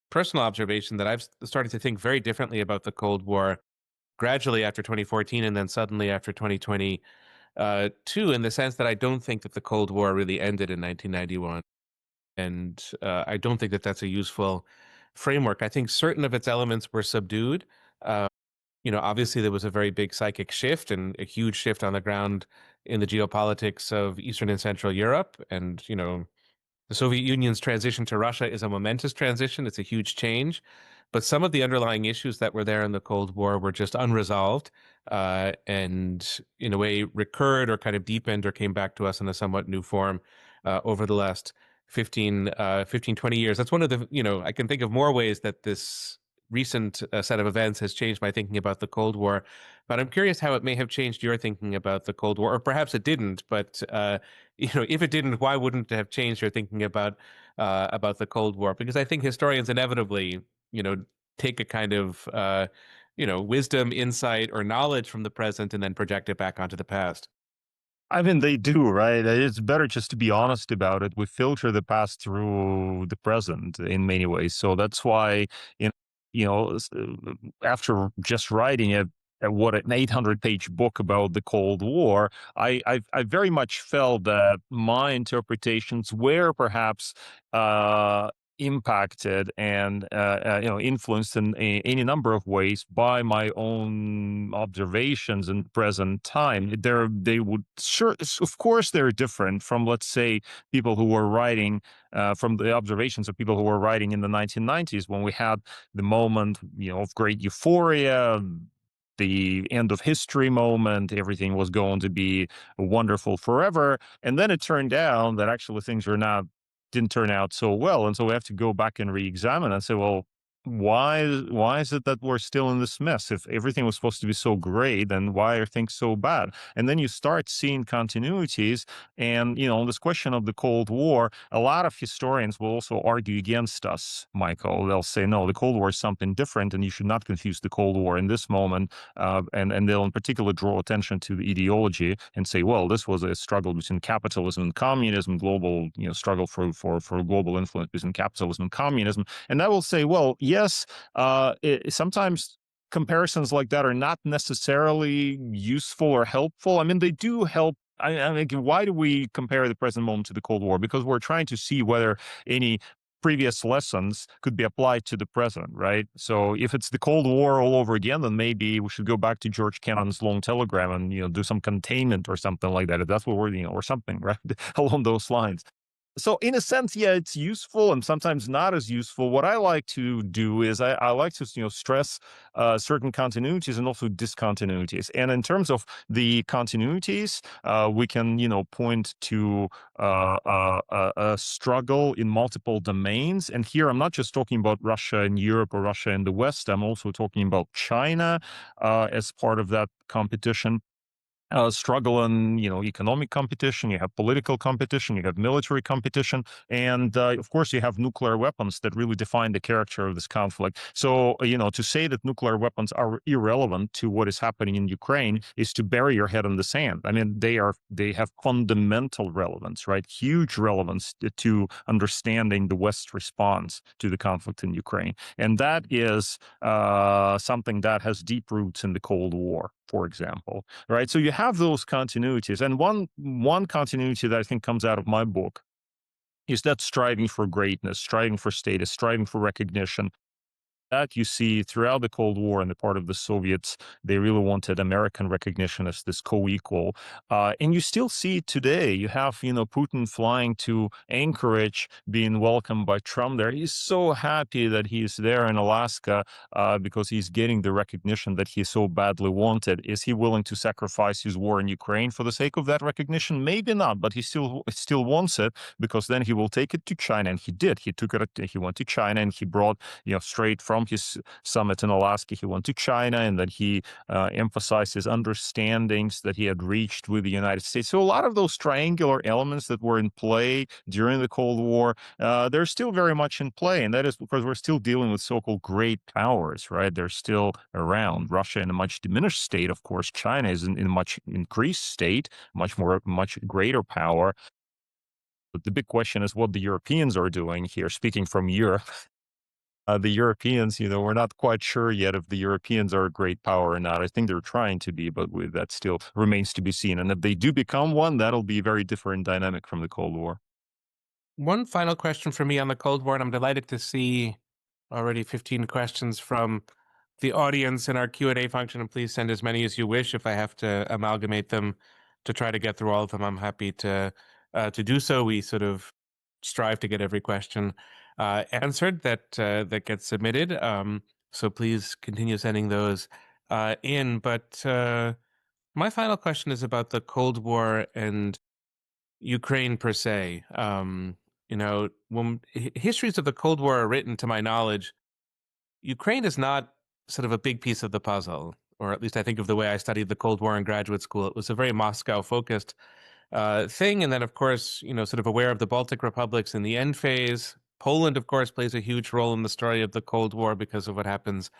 personal observation that I've started to think very differently about the Cold War gradually after 2014 and then suddenly after 2022, in the sense that I don't think that the Cold War really ended in 1991. And I don't think that that's a useful framework. I think certain of its elements were subdued. Uh, obviously there was a very big psychic shift and a huge shift on the ground in the geopolitics of Eastern and Central Europe. And, the Soviet Union's transition to Russia is a momentous transition. It's a huge change. But some of the underlying issues that were there in the Cold War were just unresolved, and in a way recurred or kind of deepened or came back to us in a somewhat new form over the last 20 years. That's one of the, I can think of more ways that this recent set of events has changed my thinking about the Cold War. But I'm curious how it may have changed your thinking about the Cold War, or perhaps it didn't. But if it didn't, why wouldn't it have changed your thinking about the Cold War? Because I think historians inevitably, take a kind of wisdom, insight, or knowledge from the present and then project it back onto the past. I mean, they do, right? It's better just to be honest about it. We filter the past through the present in many ways. So that's why, in, after just writing what an 800-page book about the Cold War, I very much felt that my interpretations were perhaps impacted and influenced in any number of ways by my own observations in present time. They would sure, of course, they're different from, let's say, people who were writing from the observations of people who were writing in the 1990s, when we had the moment of great euphoria, the end of history moment, everything was going to be wonderful forever. And then it turned out that actually things didn't turn out so well. And so we have to go back and re-examine and say, well, why is it that we're still in this mess? If everything was supposed to be so great, then why are things so bad? And then you start seeing continuities, and on this question of the Cold War, a lot of historians will also argue against us, Michael. They'll say, no, the Cold War is something different, and you should not confuse the Cold War in this moment. And they'll in particular draw attention to the ideology and say, well, this was a struggle between capitalism and communism, global, struggle for global influence between capitalism and communism. And I will say, well, yes, sometimes comparisons like that are not necessarily useful or helpful. I mean, they do help. I mean, why do we compare the present moment to the Cold War? Because we're trying to see whether any previous lessons could be applied to the present, right? So if it's the Cold War all over again, then maybe we should go back to George Kennan's long telegram and do some containment or something like that. If that's what we're or something, right, along those lines. So in a sense, yeah, it's useful and sometimes not as useful. What I like to do is I like to stress certain continuities and also discontinuities. And in terms of the continuities, we can point to a struggle in multiple domains. And here I'm not just talking about Russia and Europe or Russia and the West. I'm also talking about China as part of that competition. Struggle in economic competition, you have political competition, you have military competition, and of course you have nuclear weapons that really define the character of this conflict. So to say that nuclear weapons are irrelevant to what is happening in Ukraine is to bury your head in the sand. I mean, they have fundamental relevance, right? Huge relevance to understanding the West's response to the conflict in Ukraine, and that is something that has deep roots in the Cold War, for example, right? So you have those continuities, and one continuity that I think comes out of my book is that striving for greatness, striving for status, striving for recognition. That you see throughout the Cold War on the part of the Soviets. They really wanted American recognition as this co-equal. And you still see it today. You have, Putin flying to Anchorage, being welcomed by Trump there. He's so happy that he's there in Alaska because he's getting the recognition that he so badly wanted. Is he willing to sacrifice his war in Ukraine for the sake of that recognition? Maybe not, but he still wants it because then he will take it to China. And he did. He took it. He went to China and he brought, straight from his summit in Alaska, he went to China, and then he emphasized his understandings that he had reached with the United States. So a lot of those triangular elements that were in play during the Cold War, they're still very much in play, and that is because we're still dealing with so-called great powers, right? They're still around. Russia in a much diminished state, of course. China is in a much increased state, much greater power. But the big question is what the Europeans are doing here. Speaking from Europe, the Europeans, we're not quite sure yet if the Europeans are a great power or not. I think they're trying to be, but that still remains to be seen. And if they do become one, that'll be a very different dynamic from the Cold War. One final question for me on the Cold War, and I'm delighted to see already 15 questions from the audience in our Q&A function, and please send as many as you wish. If I have to amalgamate them to try to get through all of them, I'm happy to do so. We sort of strive to get every question answered that gets submitted. So please continue sending those in. But my final question is about the Cold War and Ukraine per se. When histories of the Cold War are written, to my knowledge, Ukraine is not sort of a big piece of the puzzle, or at least I think of the way I studied the Cold War in graduate school. It was a very Moscow focused thing. And then, of course, sort of aware of the Baltic republics in the end phase. Poland, of course, plays a huge role in the story of the Cold War because of what happens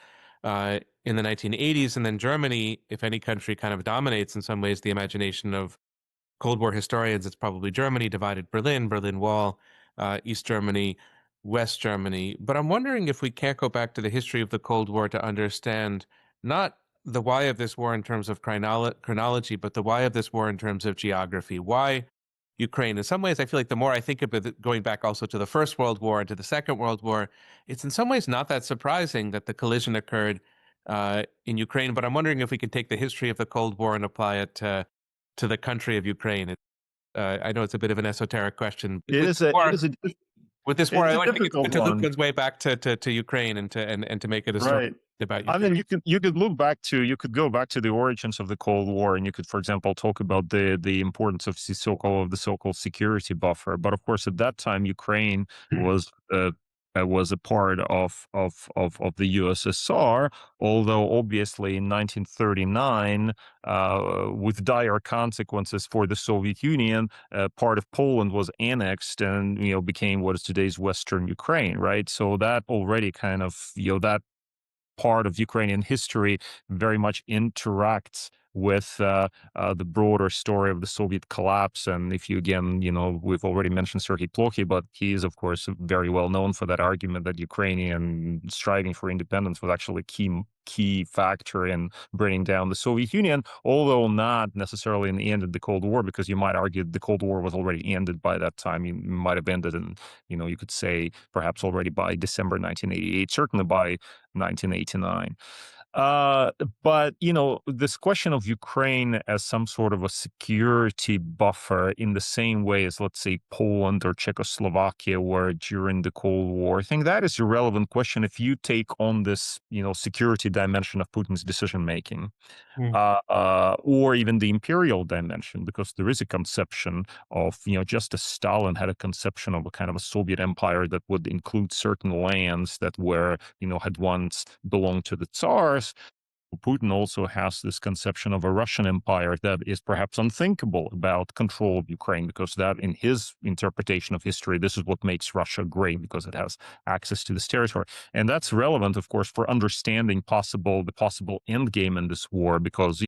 in the 1980s. And then Germany, if any country kind of dominates in some ways the imagination of Cold War historians, it's probably Germany, divided Berlin, Berlin Wall, East Germany, West Germany. But I'm wondering if we can't go back to the history of the Cold War to understand not the why of this war in terms of chronology, but the why of this war in terms of geography. Why Ukraine? In some ways, I feel like the more I think of it, going back also to the First World War and to the Second World War, it's in some ways not that surprising that the collision occurred in Ukraine. But I'm wondering if we can take the history of the Cold War and apply it to the country of Ukraine. I know it's a bit of an esoteric question. It is a it is a With this it war, is I a always think it's difficult good to loop one, one's way back to Ukraine and to make it a story right? about I Ukraine. mean, you could go back to the origins of the Cold War, and you could, for example, talk about the importance of the so-called security buffer. But of course, at that time, Ukraine was was a part of the USSR, although obviously in 1939, with dire consequences for the Soviet Union, part of Poland was annexed and became what is today's Western Ukraine, right? So that already kind of that part of Ukrainian history very much interacts with the broader story of the Soviet collapse. And if you again, we've already mentioned Sergei Plokhy, but he is, of course, very well known for that argument that Ukrainian striving for independence was actually a key factor in bringing down the Soviet Union, although not necessarily in the end of the Cold War, because you might argue the Cold War was already ended by that time. You might have ended in, you could say perhaps already by December 1988, certainly by 1989. Uh, but this question of Ukraine as some sort of a security buffer in the same way as, let's say, Poland or Czechoslovakia were during the Cold War, I think that is a relevant question if you take on this, security dimension of Putin's decision making, or even the imperial dimension, because there is a conception of, just as Stalin had a conception of a kind of a Soviet empire that would include certain lands that were, had once belonged to the Tsars. Putin also has this conception of a Russian empire that is perhaps unthinkable about control of Ukraine, because that, in his interpretation of history, this is what makes Russia great, because it has access to this territory. And that's relevant, of course, for understanding the possible end game in this war, because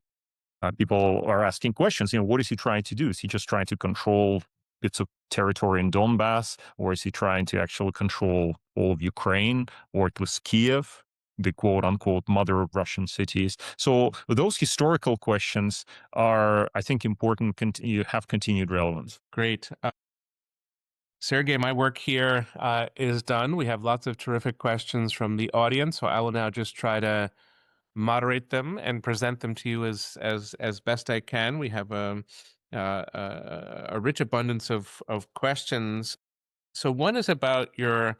people are asking questions. What is he trying to do? Is he just trying to control bits of territory in Donbass, or is he trying to actually control all of Ukraine, or at least Kiev, the quote unquote mother of Russian cities? So those historical questions are, I think, important, have continued relevance. Great. Sergey, my work here is done. We have lots of terrific questions from the audience, so I will now just try to moderate them and present them to you as best I can. We have a rich abundance of questions. So one is about your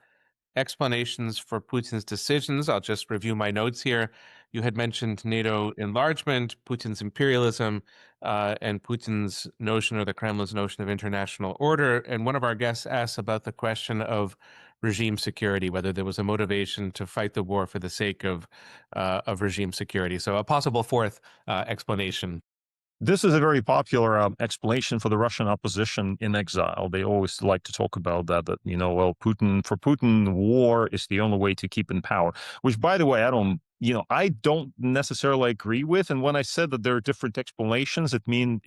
explanations for Putin's decisions. I'll just review my notes here. You had mentioned NATO enlargement, Putin's imperialism, and Putin's notion, or the Kremlin's notion, of international order. And one of our guests asked about the question of regime security, whether there was a motivation to fight the war for the sake of regime security. So a possible fourth explanation. This is a very popular explanation for the Russian opposition in exile. They always like to talk about that, well, for Putin, war is the only way to keep in power, which, by the way, I don't necessarily agree with. And when I said that there are different explanations, it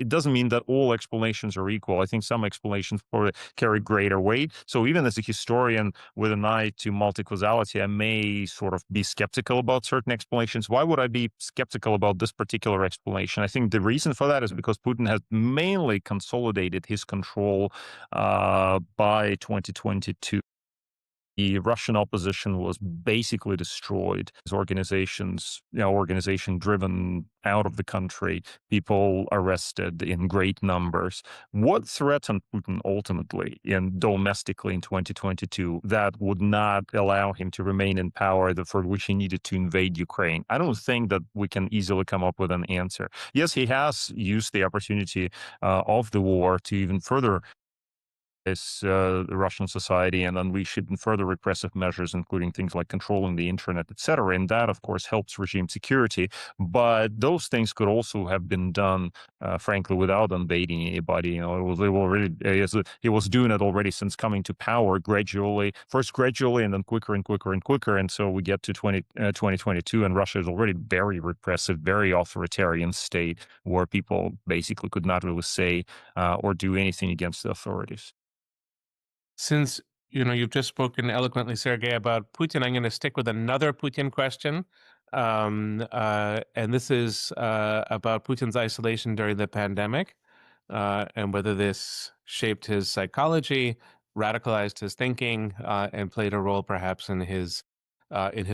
doesn't mean that all explanations are equal. I think some explanations probably carry greater weight. So even as a historian with an eye to multi-causality, I may sort of be skeptical about certain explanations. Why would I be skeptical about this particular explanation? I think the reason for that is because Putin has mainly consolidated his control by 2022. The Russian opposition was basically destroyed. His organization driven out of the country, people arrested in great numbers. What threatened Putin ultimately domestically in 2022 that would not allow him to remain in power, for which he needed to invade Ukraine? I don't think that we can easily come up with an answer. Yes, he has used the opportunity of the war to even further the Russian society and unleash even further repressive measures, including things like controlling the internet, etc. And that, of course, helps regime security. But those things could also have been done, frankly, without invading anybody. He was doing it already since coming to power first gradually, and then quicker and quicker and quicker. And so we get to 2022, and Russia is already very repressive, very authoritarian state where people basically could not really say or do anything against the authorities. Since you've just spoken eloquently, Sergey, about Putin, I'm going to stick with another Putin question, and this is about Putin's isolation during the pandemic, and whether this shaped his psychology, radicalized his thinking, and played a role perhaps in his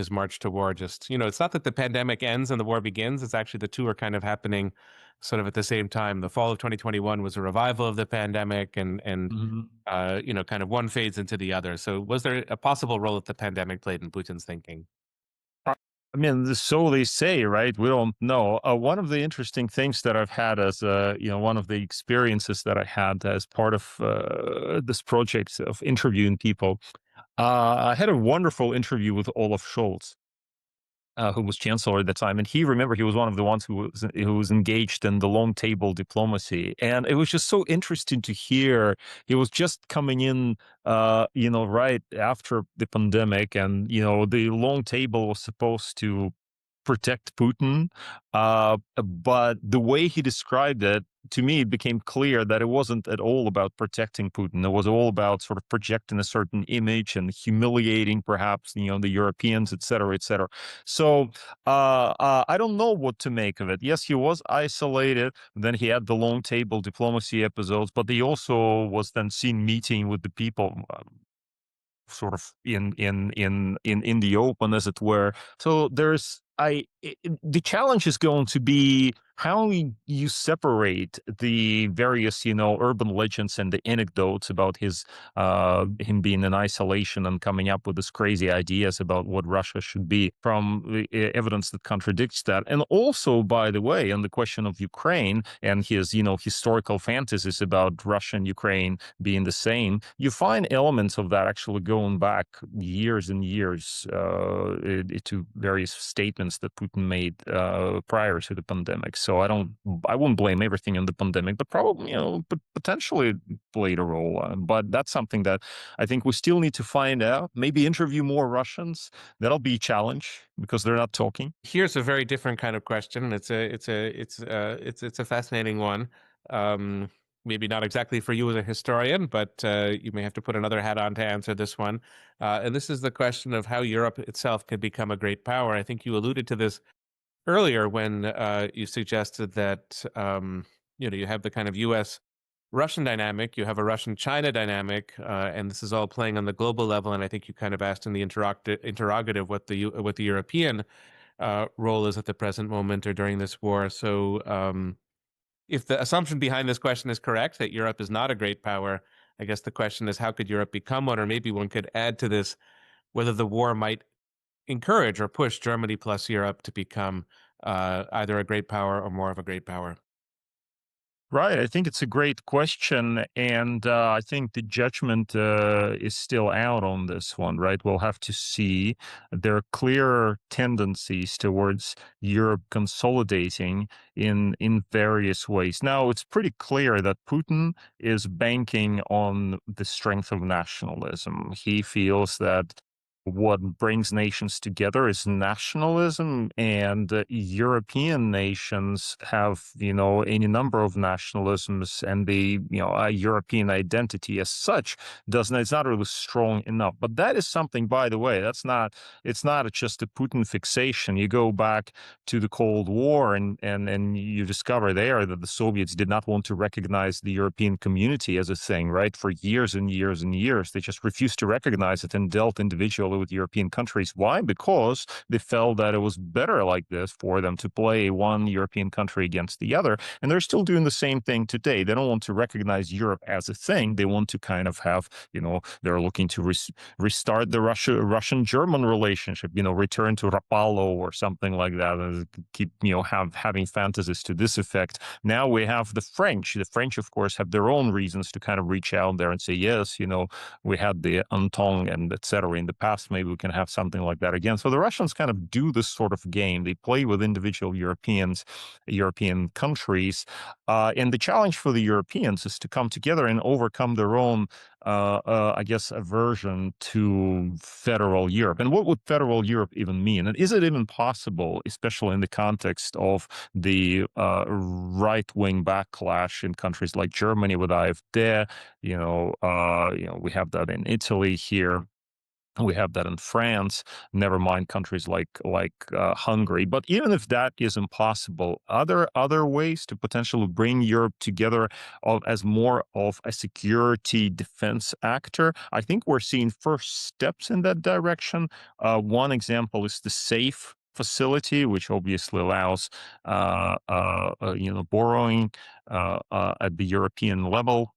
march to war. Just it's not that the pandemic ends and the war begins; it's actually the two are kind of happening sort of at the same time. The fall of 2021 was a revival of the pandemic, and kind of one fades into the other. So was there a possible role that the pandemic played in Putin's thinking? I mean, so they say, right? We don't know. One of the interesting things that I've had as, one of the experiences that I had as part of this project of interviewing people I had a wonderful interview with Olaf Scholz, who was chancellor at the time, and he was one of the ones who was engaged in the long table diplomacy, and it was just so interesting to hear. He was just coming in, right after the pandemic, and the long table was supposed to protect Putin. But the way he described it, to me, it became clear that it wasn't at all about protecting Putin. It was all about sort of projecting a certain image and humiliating, perhaps, the Europeans, et cetera, et cetera. So I don't know what to make of it. Yes, he was isolated. Then he had the long table diplomacy episodes, but he also was then seen meeting with the people, sort of in the open, as it were. So the challenge is going to be how you separate the various, urban legends and the anecdotes about him being in isolation and coming up with these crazy ideas about what Russia should be, from the evidence that contradicts that. And also, by the way, on the question of Ukraine and his, historical fantasies about Russia and Ukraine being the same, you find elements of that actually going back years and years, to various statements that Putin made prior to the pandemic. So I wouldn't blame everything on the pandemic, but probably, but potentially played a role. But that's something that I think we still need to find out. Maybe interview more Russians. That'll be a challenge because they're not talking. Here's a very different kind of question. It's a fascinating one. Um, Maybe not exactly for you as a historian, but you may have to put another hat on to answer this one. And this is the question of how Europe itself could become a great power. I think you alluded to this earlier when you suggested that you have the kind of U.S. Russian dynamic, you have a Russian China dynamic, and this is all playing on the global level. And I think you kind of asked in the interrogative what the European role is at the present moment or during this war. So, if the assumption behind this question is correct, that Europe is not a great power, I guess the question is how could Europe become one? Or maybe one could add to this whether the war might encourage or push Germany plus Europe to become either a great power or more of a great power. Right. I think it's a great question. And I think the judgment is still out on this one, right? We'll have to see. There are clear tendencies towards Europe consolidating in various ways. Now, it's pretty clear that Putin is banking on the strength of nationalism. He feels that what brings nations together is nationalism, and European nations have, any number of nationalisms, and the, a European identity as such doesn't, it's not really strong enough. But that is something, by the way, it's not just a Putin fixation. You go back to the Cold War, and you discover there that the Soviets did not want to recognize the European community as a thing, right? For years and years and years, they just refused to recognize it and dealt individually with European countries. Why? Because they felt that it was better like this for them to play one European country against the other. And they're still doing the same thing today. They don't want to recognize Europe as a thing. They want to kind of have, they're looking to restart the Russian-German relationship, return to Rapallo or something like that, and keep, having fantasies to this effect. Now we have the French. The French, of course, have their own reasons to kind of reach out there and say, yes, we had the Entente and et cetera in the past. Maybe we can have something like that again. So the Russians kind of do this sort of game. They play with individual European countries. And the challenge for the Europeans is to come together and overcome their own, I guess, aversion to federal Europe. And what would federal Europe even mean? And is it even possible, especially in the context of the right-wing backlash in countries like Germany with AfD? We have that in Italy here. We have that in France. Never mind countries like Hungary. But even if that is impossible, other ways to potentially bring Europe together as more of a security defense actor. I think we're seeing first steps in that direction. One example is the SAFE facility, which obviously allows borrowing at the European level.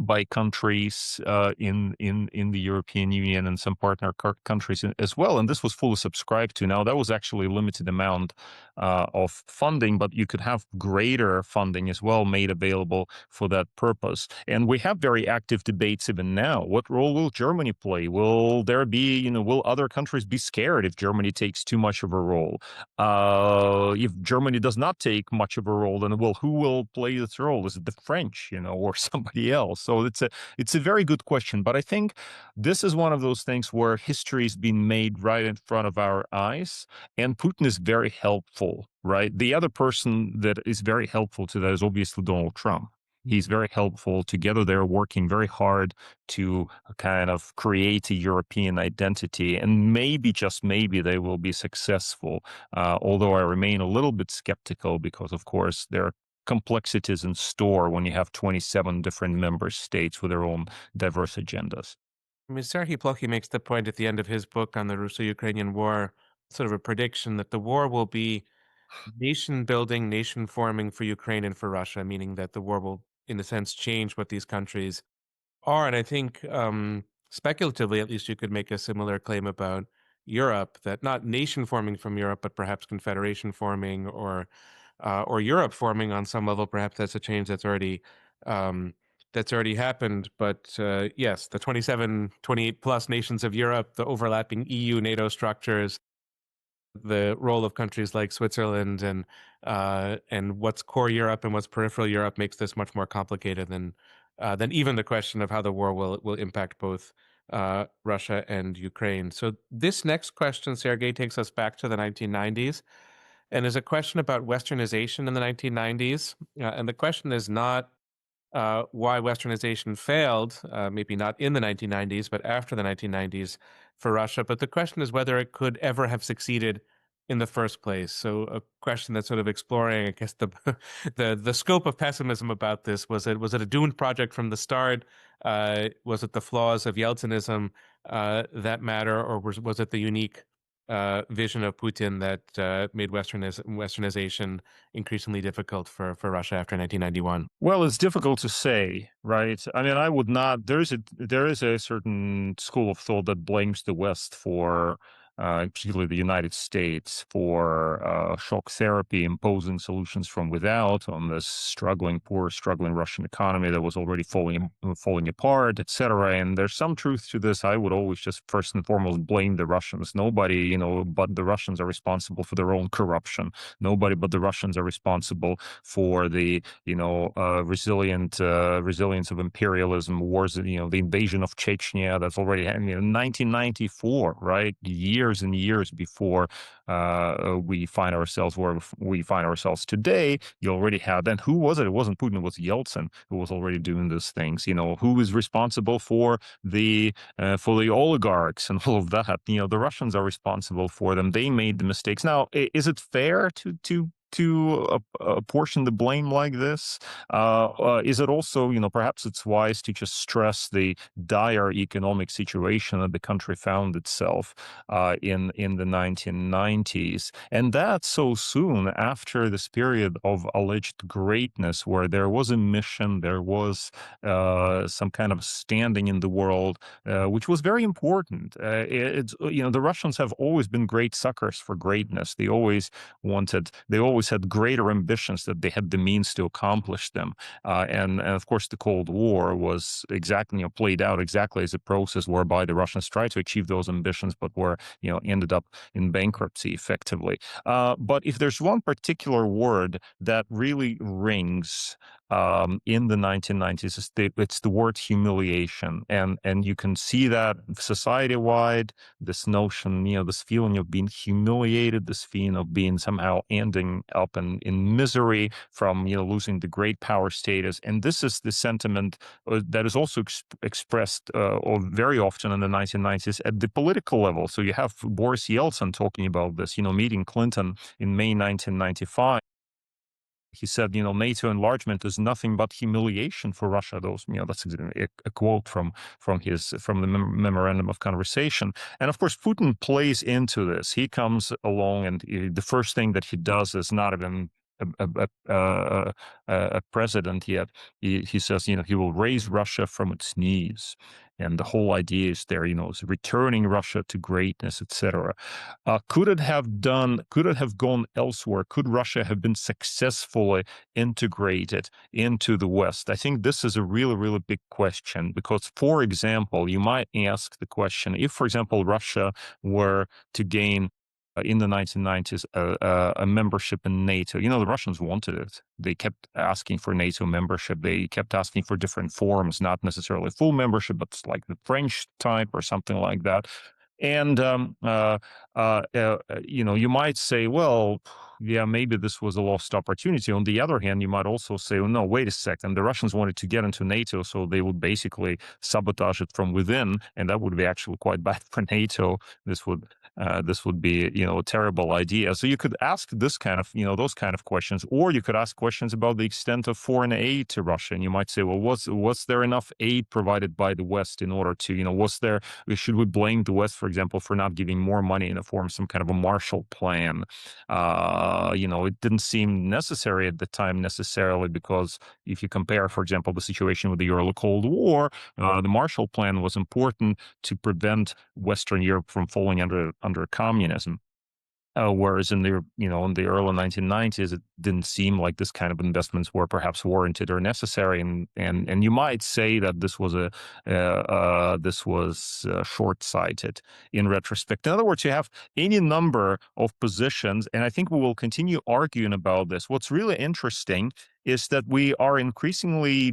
by countries in the European Union and some partner countries as well, and this was fully subscribed to. Now, that was actually a limited amount of funding, but you could have greater funding as well made available for that purpose. And we have very active debates even now. What role will Germany play? Will there be, will other countries be scared if Germany takes too much of a role? If Germany does not take much of a role, then who will play this role? Is it the French, or somebody else? So it's a very good question. But I think this is one of those things where history is being made right in front of our eyes, and Putin is very helpful, right? The other person that is very helpful to that is obviously Donald Trump. He's very helpful. Together, they're working very hard to kind of create a European identity, and maybe, just maybe, they will be successful. Although I remain a little bit skeptical because, of course, there are complexities in store when you have 27 different member states with their own diverse agendas. I mean, Serhii Plokhy makes the point at the end of his book on the Russo-Ukrainian War, sort of a prediction that the war will be nation building, nation forming for Ukraine and for Russia, meaning that the war will, in a sense, change what these countries are. And I think, speculatively, at least, you could make a similar claim about Europe, that not nation forming from Europe, but perhaps confederation forming, or Europe forming on some level. Perhaps that's a change um, that's already happened. But yes, the 27, 28 plus nations of Europe, the overlapping EU, NATO structures, the role of countries like Switzerland, and what's core Europe and what's peripheral Europe makes this much more complicated than even the question of how the war will impact both Russia and Ukraine. So this next question, Sergei, takes us back to the 1990s, and is a question about Westernization in the 1990s. And the question is not why Westernization failed, maybe not in the 1990s, but after the 1990s for Russia. But the question is whether it could ever have succeeded in the first place. So a question that's sort of exploring, I guess, the the scope of pessimism about this. Was it a doomed project from the start? Was it the flaws of Yeltsinism that matter, or was it the unique vision of Putin that made Westernization increasingly difficult for Russia after 1991? Well, it's difficult to say, right? I mean, I would not. There is a certain school of thought that blames the West for, particularly the United States, for shock therapy, imposing solutions from without on this poor, struggling Russian economy that was already falling apart, etc. And there's some truth to this. I would always just first and foremost blame the Russians. Nobody, but the Russians are responsible for their own corruption. Nobody but the Russians are responsible for the resilience of imperialism, wars, the invasion of Chechnya that's already happened in 1994, right? Years and years before we find ourselves where we find ourselves today. You already had, and who was it? It wasn't Putin, it was Yeltsin who was already doing these things. Who is responsible for the oligarchs and all of that? The Russians are responsible for them. They made the mistakes. Now, is it fair to apportion the blame like this? Is it also, perhaps it's wise to just stress the dire economic situation that the country found itself in the 1990s, and that so soon after this period of alleged greatness, where there was a mission, there was some kind of standing in the world, which was very important. The Russians have always been great suckers for greatness. They always had greater ambitions, that they had the means to accomplish them. And of course, the Cold War was exactly, played out exactly as a process whereby the Russians tried to achieve those ambitions, but ended up in bankruptcy effectively. But if there's one particular word that really rings in the 1990s, it's the word humiliation. And you can see that society-wide, this notion, this feeling of being humiliated, this feeling of being somehow ending up in misery from, losing the great power status. And this is the sentiment that is also expressed or very often in the 1990s at the political level. So you have Boris Yeltsin talking about this, meeting Clinton in May 1995. He said, NATO enlargement is nothing but humiliation for Russia. That's a quote from the memorandum of conversation. And of course, Putin plays into this. He comes along, and the first thing that he does is not even a president yet. He says, he will raise Russia from its knees, and the whole idea is there, is returning Russia to greatness, etc. Could it have gone elsewhere? Could Russia have been successfully integrated into the West? I think this is a really, really big question because, for example, you might ask the question, if, for example, Russia were to gain in the 1990s a membership in NATO. The Russians wanted it. They kept asking for NATO membership. They kept asking for different forms, not necessarily full membership, but like the French type or something like that. And you might say, well, yeah, maybe this was a lost opportunity. On the other hand, you might also say, oh, no, wait a second. The Russians wanted to get into NATO, so they would basically sabotage it from within, and that would be actually quite bad for NATO. This would be, a terrible idea. So you could ask this kind of, those kind of questions, or you could ask questions about the extent of foreign aid to Russia. And you might say, well, was there enough aid provided by the West in order to, should we blame the West, for example, for not giving more money in the form of some kind of a Marshall Plan? It didn't seem necessary at the time necessarily because if you compare, for example, the situation with the early Cold War, the Marshall Plan was important to prevent Western Europe from falling under communism. Whereas in the early 1990s, it didn't seem like this kind of investments were perhaps warranted or necessary, and you might say that this was short-sighted in retrospect. In other words, you have any number of positions, and I think we will continue arguing about this. What's really interesting is that we're increasingly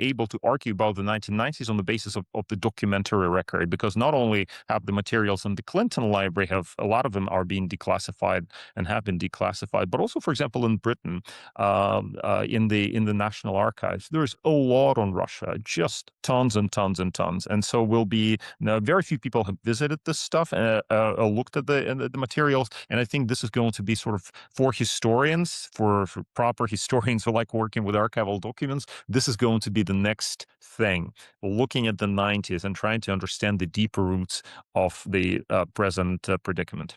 able to argue about the 1990s on the basis of the documentary record, because not only have the materials in the Clinton library, a lot of them are being declassified and have been declassified, but also, for example, in Britain, in the National Archives, there's a lot on Russia, just tons and tons and tons. And so very few people have visited this stuff and looked at the materials, and I think this is going to be sort of for historians, for proper historians who like working with archival documents, this is going to be the next thing, looking at the 90s and trying to understand the deeper roots of the present predicament.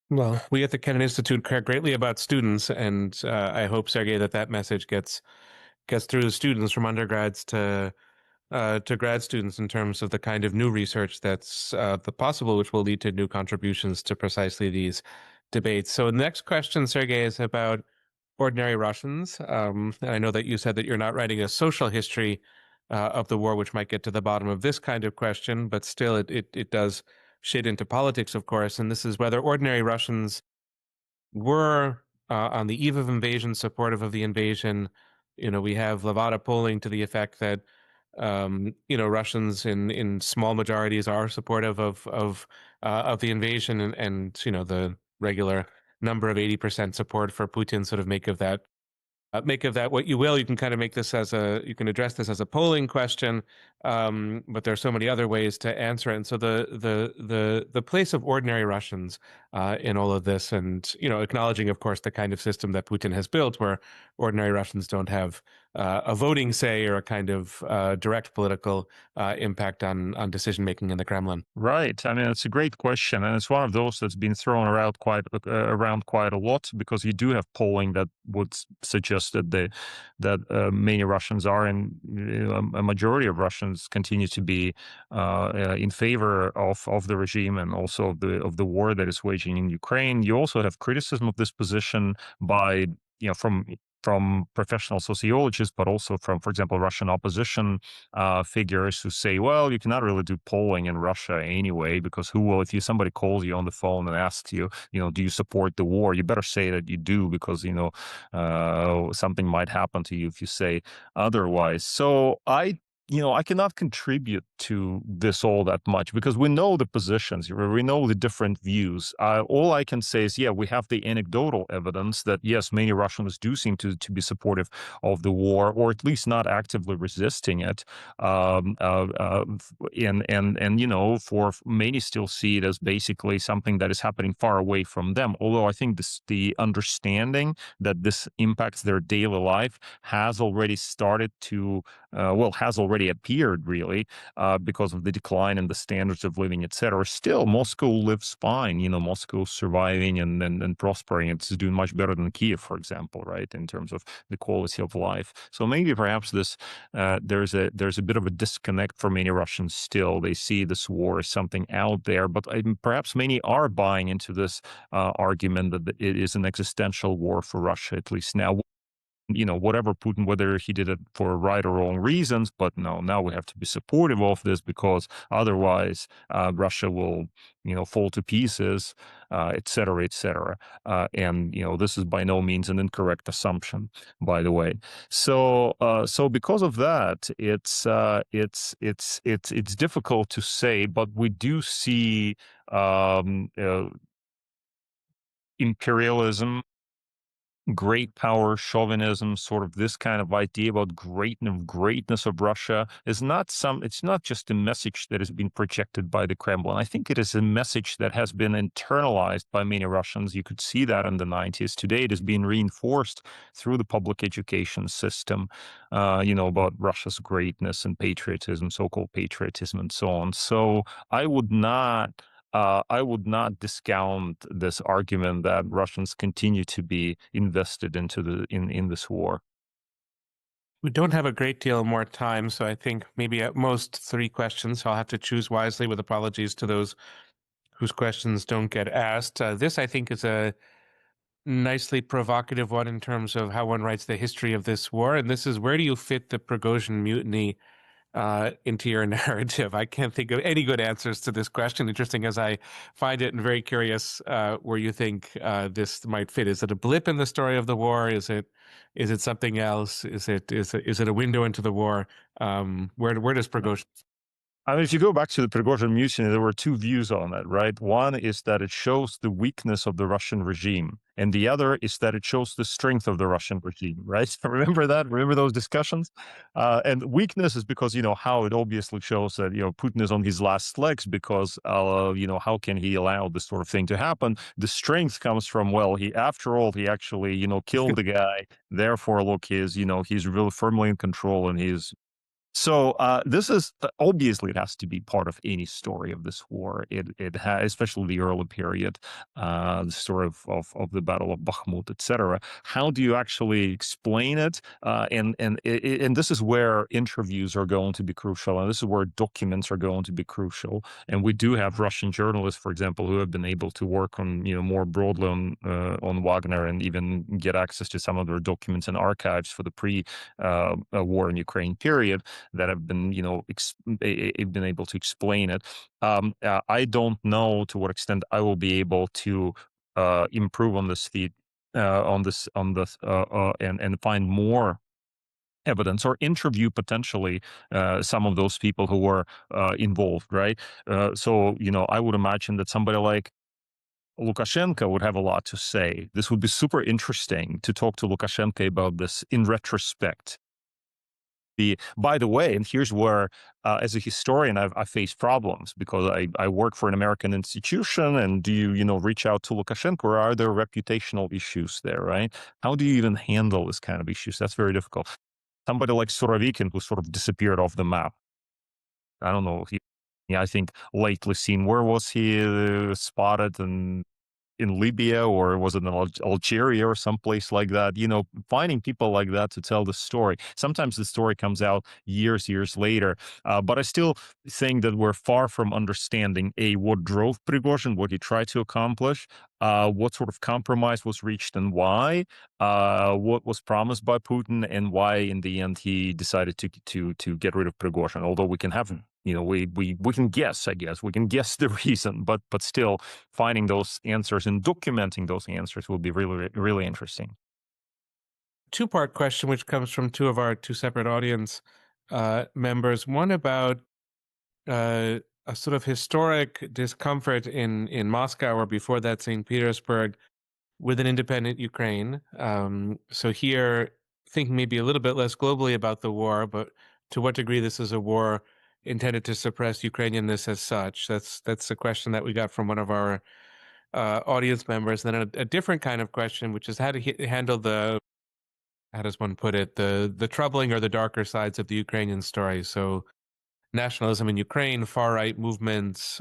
Well, we at the Kennan Institute care greatly about students, and I hope, Sergey, that message gets through to students from undergrads to grad students in terms of the kind of new research that's the possible, which will lead to new contributions to precisely these debates. So the next question, Sergey, is about ordinary Russians. And I know that you said that you're not writing a social history of the war, which might get to the bottom of this kind of question, but still it does shade into politics, of course. And this is whether ordinary Russians were on the eve of invasion, supportive of the invasion. We have Levada polling to the effect that Russians in small majorities are supportive of the invasion, and the regular number of 80% support for Putin. Sort of make of that what you will. You can kind of you can address this as a polling question, but there are so many other ways to answer it. And so the place of ordinary Russians in all of this, and acknowledging, of course, the kind of system that Putin has built, where ordinary Russians don't have a voting say or a kind of direct political impact on decision making in the Kremlin. Right. I mean, it's a great question, and it's one of those that's been thrown around quite a lot, because you do have polling that would suggest that many Russians are, and a majority of Russians continue to be in favor of the regime and also of the war that is waging in Ukraine. You also have criticism of this position by from professional sociologists, but also from, for example, Russian opposition figures who say, well, you cannot really do polling in Russia anyway, because if somebody calls you on the phone and asks you, do you support the war? You better say that you do, because, something might happen to you if you say otherwise. So I cannot contribute to this all that much, because we know the positions, we know the different views. All I can say is, yeah, we have the anecdotal evidence that, yes, many Russians do seem to be supportive of the war, or at least not actively resisting it. And for many still see it as basically something that is happening far away from them. Although I think the understanding that this impacts their daily life has already started to well, has already appeared really, because of the decline in the standards of living, etc. Still, Moscow lives fine. Moscow's surviving and prospering. It's doing much better than Kiev, for example, right, in terms of the quality of life. So maybe perhaps there's a bit of a disconnect for many Russians still. They see this war as something out there, but perhaps many are buying into this argument that it is an existential war for Russia, at least now. Whatever Putin, whether he did it for right or wrong reasons, but no, now we have to be supportive of this because otherwise Russia will, fall to pieces, et cetera, et cetera. And this is by no means an incorrect assumption, by the way. So because of that, it's difficult to say, but we do see imperialism, great power, chauvinism, sort of this kind of idea about greatness of Russia is it's not just a message that has been projected by the Kremlin. I think it is a message that has been internalized by many Russians. You could see that in the 90s. Today it is being reinforced through the public education system, about Russia's greatness and patriotism, so-called patriotism and so on. So I would not discount this argument that Russians continue to be invested into in this war. We don't have a great deal more time, so I think maybe at most three questions. So I'll have to choose wisely with apologies to those whose questions don't get asked. This, I think, is a nicely provocative one in terms of how one writes the history of this war. And this is, where do you fit the Prigozhin mutiny into your narrative? I can't think of any good answers to this question, interesting as I find it, and very curious where you think this might fit. Is it a blip in the story of the war? Is it something else? Is it a window into the war? Where does Prigozhin? I mean, if you go back to the Prigozhin mutiny, there were two views on it, right? One is that it shows the weakness of the Russian regime, and the other is that it shows the strength of the Russian regime, right? Remember that? Remember those discussions? And weakness is because, how it obviously shows that, Putin is on his last legs because, how can he allow this sort of thing to happen? The strength comes from, well, after all, he actually, killed the guy. Therefore, look, he's really firmly in control and so this is obviously it has to be part of any story of this war. It has, especially the early period, the story of the Battle of Bakhmut, etc. How do you actually explain it? And this is where interviews are going to be crucial, and this is where documents are going to be crucial. And we do have Russian journalists, for example, who have been able to work on more broadly on Wagner and even get access to some of their documents and archives for the war in Ukraine period that have been, been able to explain it. I don't know to what extent I will be able to improve on this feed, and find more evidence or interview potentially some of those people who were involved, right? So, I would imagine that somebody like Lukashenko would have a lot to say. This would be super interesting to talk to Lukashenko about this in retrospect. By the way, and here's where, as a historian, I face problems because I work for an American institution, and do you reach out to Lukashenko, or are there reputational issues there, right? How do you even handle this kind of issues? That's very difficult. Somebody like Surovikin, who sort of disappeared off the map. I don't know. I think lately seen, where was he spotted, and in Libya, or was it in Algeria or someplace like that? Finding people like that to tell the story. Sometimes the story comes out years later. But I still think that we're far from understanding what drove Prigozhin, what he tried to accomplish, what sort of compromise was reached, and why, what was promised by Putin, and why in the end he decided to get rid of Prigozhin. Although we can have, we can guess, I guess we can guess the reason, but still finding those answers and documenting those answers will be really, really interesting. Two-part question, which comes from two separate audience members. One about a sort of historic discomfort in Moscow, or before that, St. Petersburg, with an independent Ukraine. So here, thinking maybe a little bit less globally about the war, but to what degree this is a war intended to suppress Ukrainianness as such. That's a question that we got from one of our audience members. Then a different kind of question, which is how to handle the how does one put it, the troubling or the darker sides of the Ukrainian story. So nationalism in Ukraine, far right movements,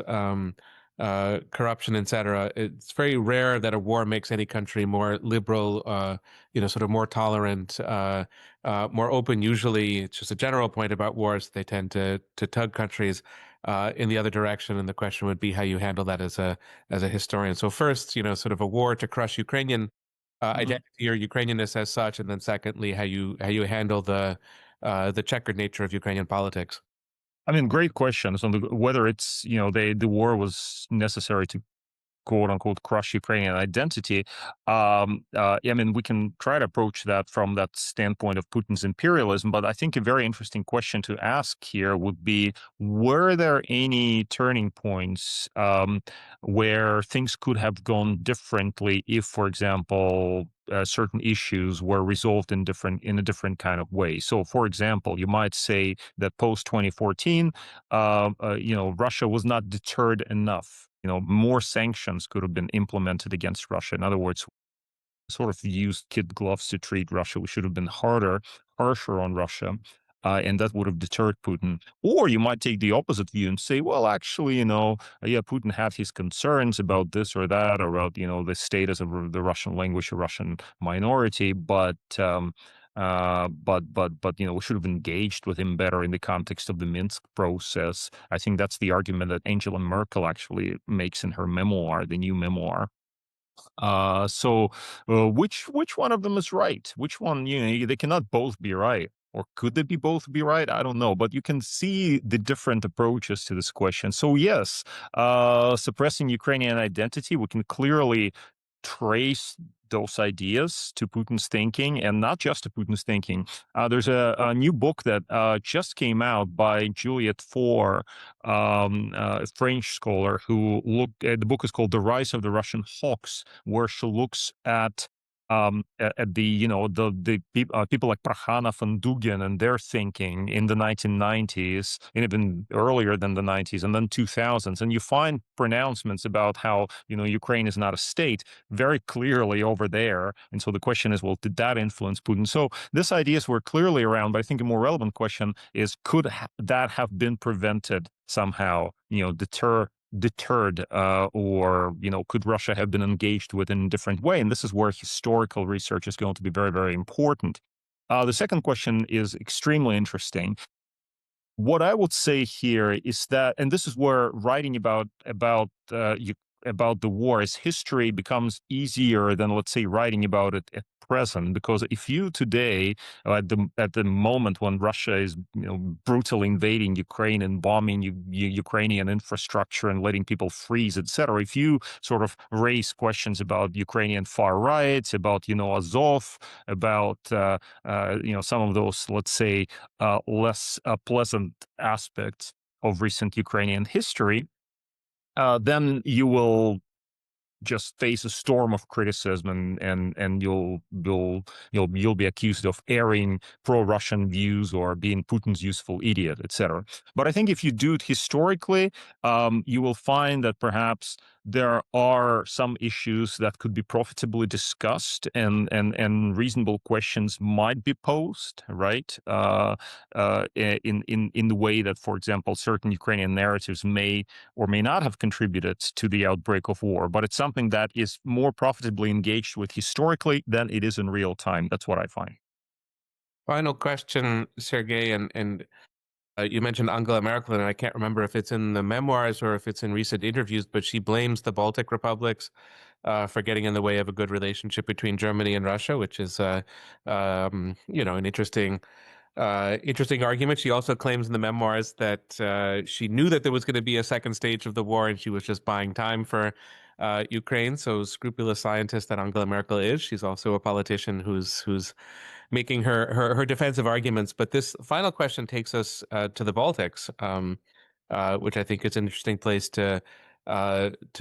corruption, etc. It's very rare that a war makes any country more liberal, sort of more tolerant, more open. Usually, it's just a general point about wars. They tend to tug countries in the other direction, and the question would be how you handle that as a historian. So first, sort of a war to crush Ukrainian identity or Ukrainianness as such, and then secondly, how you handle the checkered nature of Ukrainian politics. I mean, great questions on whether it's, the war was necessary to quote unquote crush Ukrainian identity. I mean, we can try to approach that from that standpoint of Putin's imperialism, but I think a very interesting question to ask here would be: were there any turning points where things could have gone differently if, for example, certain issues were resolved in a different kind of way? So, for example, you might say that post 2014, Russia was not deterred enough. More sanctions could have been implemented against Russia. In other words, sort of used kid gloves to treat Russia. We should have been harsher on Russia. And that would have deterred Putin. Or you might take the opposite view and say, well, actually, yeah, Putin had his concerns about this or that, or about, the status of the Russian language or Russian minority, we should have engaged with him better in the context of the Minsk process. I think that's the argument that Angela Merkel actually makes in her memoir, the new memoir. Which one of them is right? Which one? They cannot both be right, or could they be both be right? I don't know, but you can see the different approaches to this question. So yes, suppressing Ukrainian identity, we can clearly trace those ideas to Putin's thinking, and not just to Putin's thinking. There's a new book that just came out by Juliette Faure, a French scholar who looked. The book is called "The Rise of the Russian Hawks," where she looks at the people like Prokhanov and Dugin and their thinking in the 1990s, and even earlier than the 90s, and then 2000s, and you find pronouncements about how Ukraine is not a state very clearly over there. And so the question is, well, did that influence Putin? So these ideas were clearly around, but I think a more relevant question is, could that have been prevented somehow? Deterred, or could Russia have been engaged with in a different way? And this is where historical research is going to be very, very important. The second question is extremely interesting. What I would say here is that, and this is where writing about the war as history becomes easier than, let's say, writing about it at present. Because if you today, at the moment when Russia is brutally invading Ukraine and bombing Ukrainian infrastructure and letting people freeze, etc., if you sort of raise questions about Ukrainian far right, about Azov, about some of those, let's say, less pleasant aspects of recent Ukrainian history, then you will just face a storm of criticism, and you'll be accused of airing pro-Russian views or being Putin's useful idiot, etc. But I think if you do it historically, you will find that perhaps there are some issues that could be profitably discussed, and reasonable questions might be posed, right? In the way that, for example, certain Ukrainian narratives may or may not have contributed to the outbreak of war, but it's something that is more profitably engaged with historically than it is in real time. That's what I find. Final question, Sergey, and you mentioned Angela Merkel, and I can't remember if it's in the memoirs or if it's in recent interviews, but she blames the Baltic republics for getting in the way of a good relationship between Germany and Russia, which is, an interesting argument. She also claims in the memoirs that she knew that there was going to be a second stage of the war, and she was just buying time for Ukraine. So scrupulous scientist that Angela Merkel is, she's also a politician who's making her defensive arguments. But this final question takes us to the Baltics, which I think is an interesting place to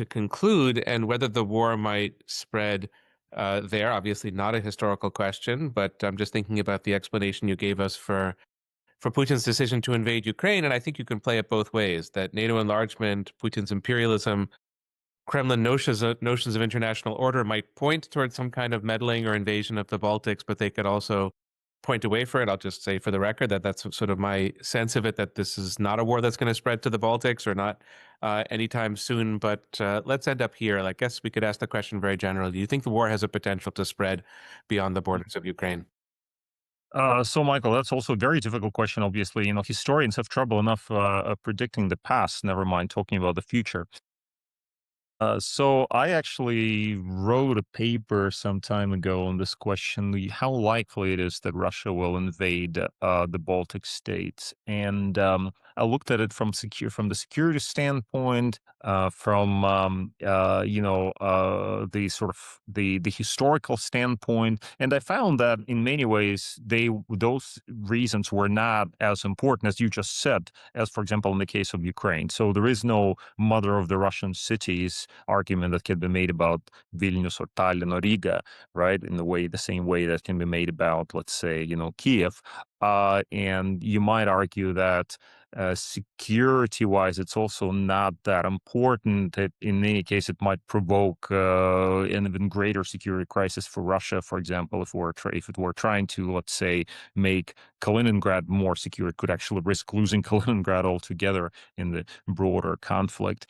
conclude, and whether the war might spread there. Obviously, not a historical question, but I'm just thinking about the explanation you gave us for Putin's decision to invade Ukraine, and I think you can play it both ways: that NATO enlargement, Putin's imperialism, Kremlin notions of international order might point towards some kind of meddling or invasion of the Baltics, but they could also point away for it. I'll just say for the record that that's sort of my sense of it, that this is not a war that's going to spread to the Baltics or not anytime soon. But let's end up here. I guess we could ask the question very generally. Do you think the war has a potential to spread beyond the borders of Ukraine? So, Michael, that's also a very difficult question. Obviously, historians have trouble enough predicting the past. Never mind talking about the future. So I actually wrote a paper some time ago on this question: how likely it is that Russia will invade the Baltic states. And I looked at it from the security standpoint, from the sort of the historical standpoint, and I found that in many ways those reasons were not as important as you just said, as for example in the case of Ukraine. So there is no mother of the Russian cities argument that can be made about Vilnius or Tallinn or Riga, right? The same way that can be made about, let's say, Kiev. And you might argue that security-wise, it's also not that important. In any case, it might provoke an even greater security crisis for Russia, for example, if it were trying to, let's say, make Kaliningrad more secure. It could actually risk losing Kaliningrad altogether in the broader conflict.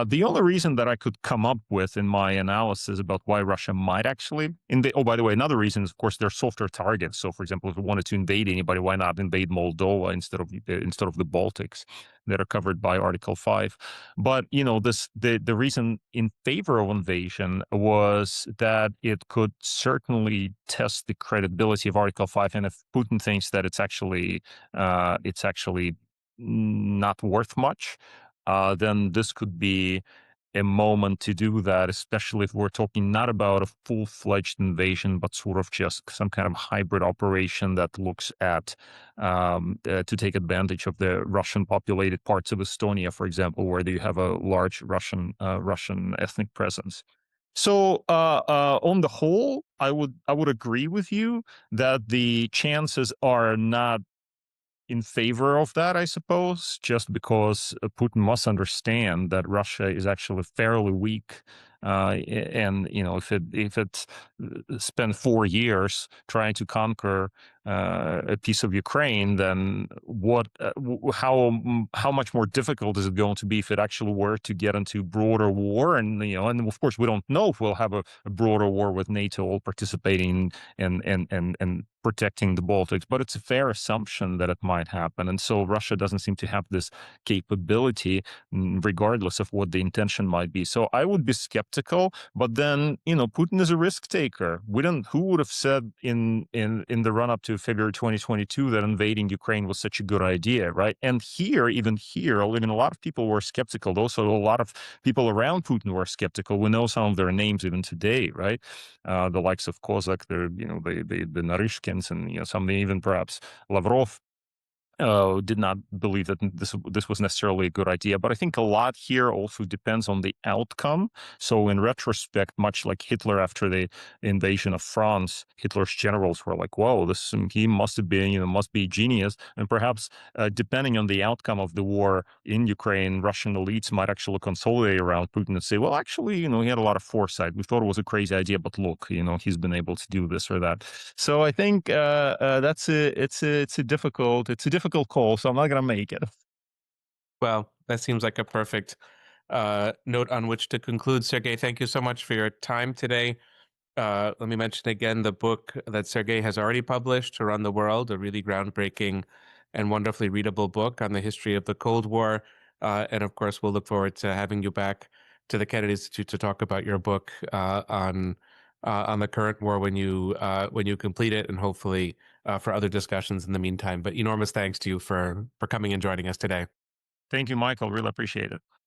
The only reason that I could come up with in my analysis about why Russia might actually invade. Oh, by the way, another reason is, of course, they're softer targets. So, for example, if it wanted to invade anybody, why not invade Moldova instead of the Baltics that are covered by Article 5? But the reason in favor of invasion was that it could certainly test the credibility of Article 5, and if Putin thinks that it's actually not worth much, then this could be a moment to do that, especially if we're talking not about a full-fledged invasion, but sort of just some kind of hybrid operation that looks at to take advantage of the Russian populated parts of Estonia, for example, where you have a large Russian ethnic presence. So, on the whole, I would agree with you that the chances are not in favor of that, I suppose, just because Putin must understand that Russia is actually fairly weak. And if it spent 4 years trying to conquer a piece of Ukraine, then how much more difficult is it going to be if it actually were to get into broader war? And of course we don't know if we'll have a broader war with NATO all participating and protecting the Baltics, but it's a fair assumption that it might happen. And so Russia doesn't seem to have this capability, regardless of what the intention might be. So I would be skeptical, but then, Putin is a risk taker. Who would have said in the run up to February 2022 that invading Ukraine was such a good idea, right? And even here, a lot of people were skeptical. Also, a lot of people around Putin were skeptical. We know some of their names even today, right? The likes of Kozak, the Narishkins, and some even perhaps Lavrov did not believe that this was necessarily a good idea. But I think a lot here also depends on the outcome. So in retrospect, much like Hitler after the invasion of France, Hitler's generals were like, "Whoa, he must have been, must be a genius." And perhaps depending on the outcome of the war in Ukraine, Russian elites might actually consolidate around Putin and say, "Well, actually, he had a lot of foresight. We thought it was a crazy idea, but look, he's been able to do this or that." So I think it's a difficult call. So I'm not gonna make it. Well, that seems like a perfect note on which to conclude. Sergey, thank you so much for your time today. Let me mention again the book that Sergey has already published, To Run the World, a really groundbreaking and wonderfully readable book on the history of the Cold War. And of course, we'll look forward to having you back to the Kennan Institute to talk about your book on the current war when you complete it, and hopefully for other discussions in the meantime. But enormous thanks to you for coming and joining us today. Thank you, Michael. Really appreciate it.